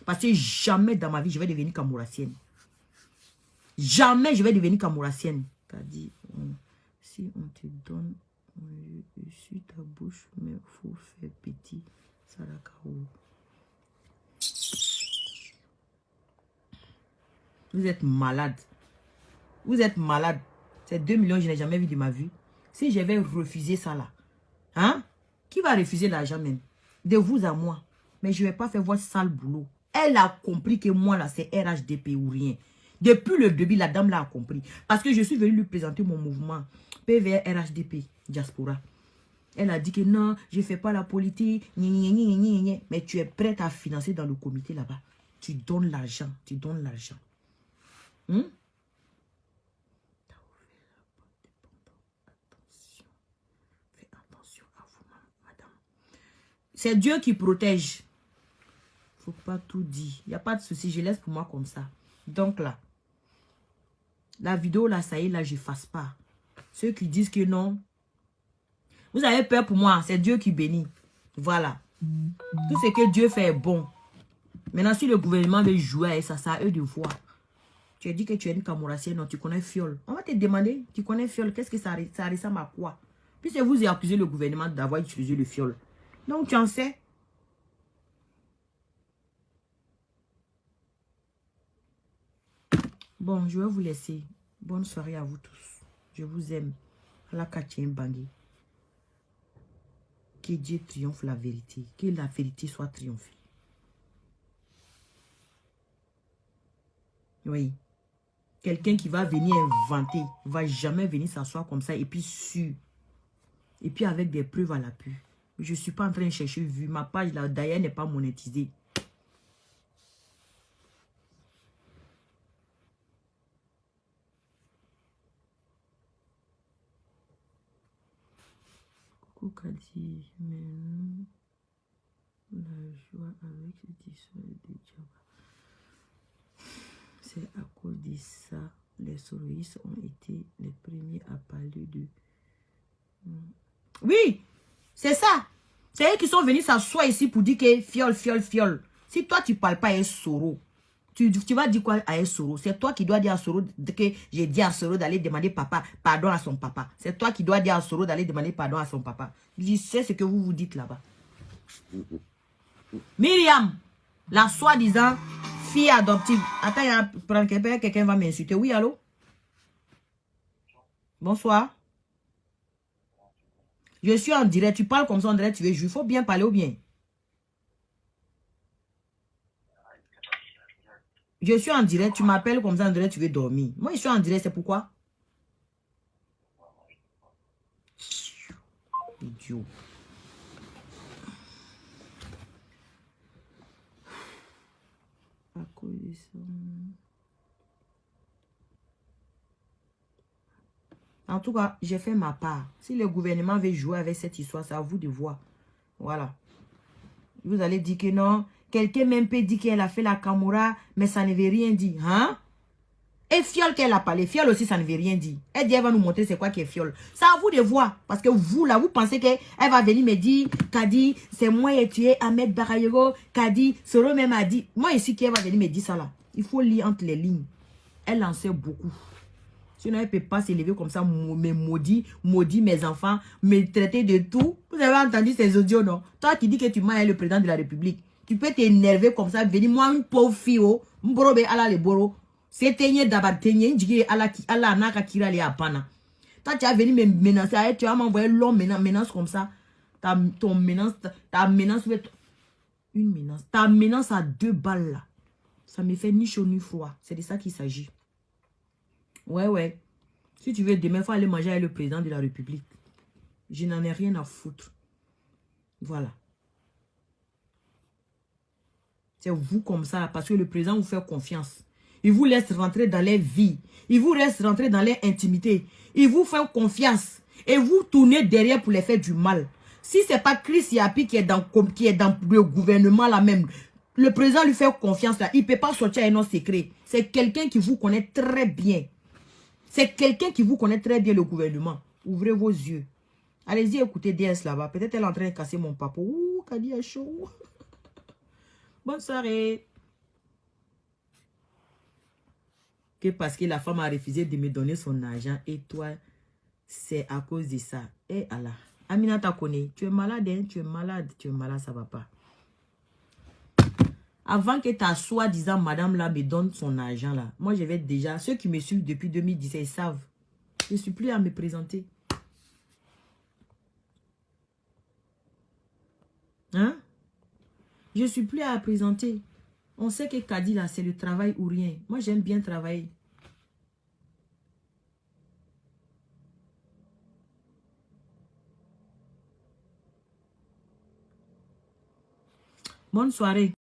Parce que jamais dans ma vie, je vais devenir Kamourassienne. Jamais je vais devenir Kamourassienne. Tu as dit, si on te donne... sur ta bouche, mais il faut faire petit. Sarakao. Vous êtes malade. Vous êtes malade. C'est 2 millions, je n'ai jamais vu de ma vie. Si je vais refuser ça là, hein? Qui va refuser l'argent même? De vous à moi. Mais je ne vais pas faire votre sale boulot. Elle a compris que moi là, c'est RHDP ou rien. Depuis le début, la dame l'a compris. Parce que je suis venue lui présenter mon mouvement. PVR RHDP, Diaspora. Elle a dit que non, je ne fais pas la politique. Mais tu es prête à financer dans le comité là-bas. Tu donnes l'argent. Tu donnes l'argent. Hein? Fais attention à vous, madame. C'est Dieu qui protège. Faut pas tout dire. Il n'y a pas de souci. Je laisse pour moi comme ça. Donc là, la vidéo là, ça y est, là, je fasse pas. Ceux qui disent que non, vous avez peur pour moi. C'est Dieu qui bénit. Voilà. Tout ce que Dieu fait est bon. Maintenant, si le gouvernement veut jouer avec ça, c'est à eux de voir. Tu as dit que tu es une camourassienne, non, tu connais Fiol. On va te demander, tu connais Fiol, qu'est-ce que ça ressemble à quoi? Puisque vous avez accusé le gouvernement d'avoir utilisé le Fiol. Donc, tu en sais. Bon, je vais vous laisser. Bonne soirée à vous tous. Je vous aime. La Katien Bangui. Que Dieu triomphe la vérité. Que la vérité soit triomphée. Oui. Quelqu'un qui va venir inventer, va jamais venir s'asseoir comme ça et puis sûr. Et puis avec des preuves à l'appui. Je ne suis pas en train de chercher vu. Ma page là, d'ailleurs, n'est pas monétisée. Coucou Kadi, mais la joie avec cette histoire de Dieu. C'est à cause de ça, les soroïstes ont été les premiers à parler de... Oui, c'est ça. C'est eux qui sont venus s'asseoir ici pour dire que fiole, fiole, fiole. Si toi, tu ne parles pas à un Soro, tu vas dire quoi à un Soro? C'est toi qui dois dire à Soro que j'ai dit à Soro d'aller demander pardon à son papa. C'est toi qui dois dire à Soro d'aller demander pardon à son papa. Je sais ce que vous vous dites là-bas. Myriam, la soi-disant fille adoptive. Attends, quelqu'un va m'insulter. Oui, allô? Bonsoir. Je suis en direct. Tu parles comme ça en direct. Tu veux jouer. Il faut bien parler ou bien? Je suis en direct. Tu m'appelles comme ça en direct. Tu veux dormir. Moi, je suis en direct. C'est pourquoi? Idiot. À cause de ça. En tout cas, j'ai fait ma part. Si le gouvernement veut jouer avec cette histoire, c'est à vous de voir. Voilà. Vous allez dire que non. Quelqu'un même peut dire qu'elle a fait la Kamura, mais ça ne veut rien dire. Hein? Et Fiole qu'elle a parlé. Fiole aussi, ça ne veut rien dire. Elle dit, elle va nous montrer c'est quoi qui est Fiole. C'est à vous de voir. Parce que vous, là, vous pensez qu'elle va venir me dire, Kadi, c'est moi qui ai tué Ahmed Barayero. Kadi, Soro même a dit. Moi ici, qui va venir me dire ça là. Il faut lire entre les lignes. Elle en sait beaucoup. Sinon, elle ne peut pas s'élever comme ça, me maudit mes enfants, me traiter de tout. Vous avez entendu ces audios, non? Toi qui dis que tu m'as le président de la République, tu peux t'énerver comme ça, venir, moi, une pauvre fille, mborobe ala le boro, c'est teigné d'abord, teigné, njigi ala naka kira le apana. Toi, tu as venu me menacer, tu as m'envoyé l'homme menace comme ça. Ta menace, une menace, ta menace à 2 balles là. Ça me fait ni chaud ni froid. C'est de ça qu'il s'agit. Ouais, ouais. Si tu veux, demain, il faut aller manger avec le président de la République. Je n'en ai rien à foutre. Voilà. C'est vous comme ça, parce que le président vous fait confiance. Il vous laisse rentrer dans les vies. Il vous laisse rentrer dans les intimités. Il vous fait confiance. Et vous tournez derrière pour les faire du mal. Si ce n'est pas Chris Yapi qui est dans le gouvernement là même, le président lui fait confiance là, il ne peut pas sortir un nom secret. C'est quelqu'un qui vous connaît très bien. C'est quelqu'un qui vous connaît très bien, le gouvernement. Ouvrez vos yeux. Allez-y, écoutez DS là-bas. Peut-être elle est en train de casser mon papa. Ouh, Kadi est chaud. Bonne soirée. Que parce que la femme a refusé de me donner son argent et toi, c'est à cause de ça. Eh Allah. Amina t'a connaît. Tu es malade, hein? Tu es malade, ça va pas. Avant que ta soi-disant madame là me donne son argent là, moi je vais déjà, ceux qui me suivent depuis 2017, ils savent. Je ne suis plus à me présenter. Hein? Je ne suis plus à présenter. On sait que Kadi là, c'est le travail ou rien. Moi j'aime bien travailler. Bonne soirée.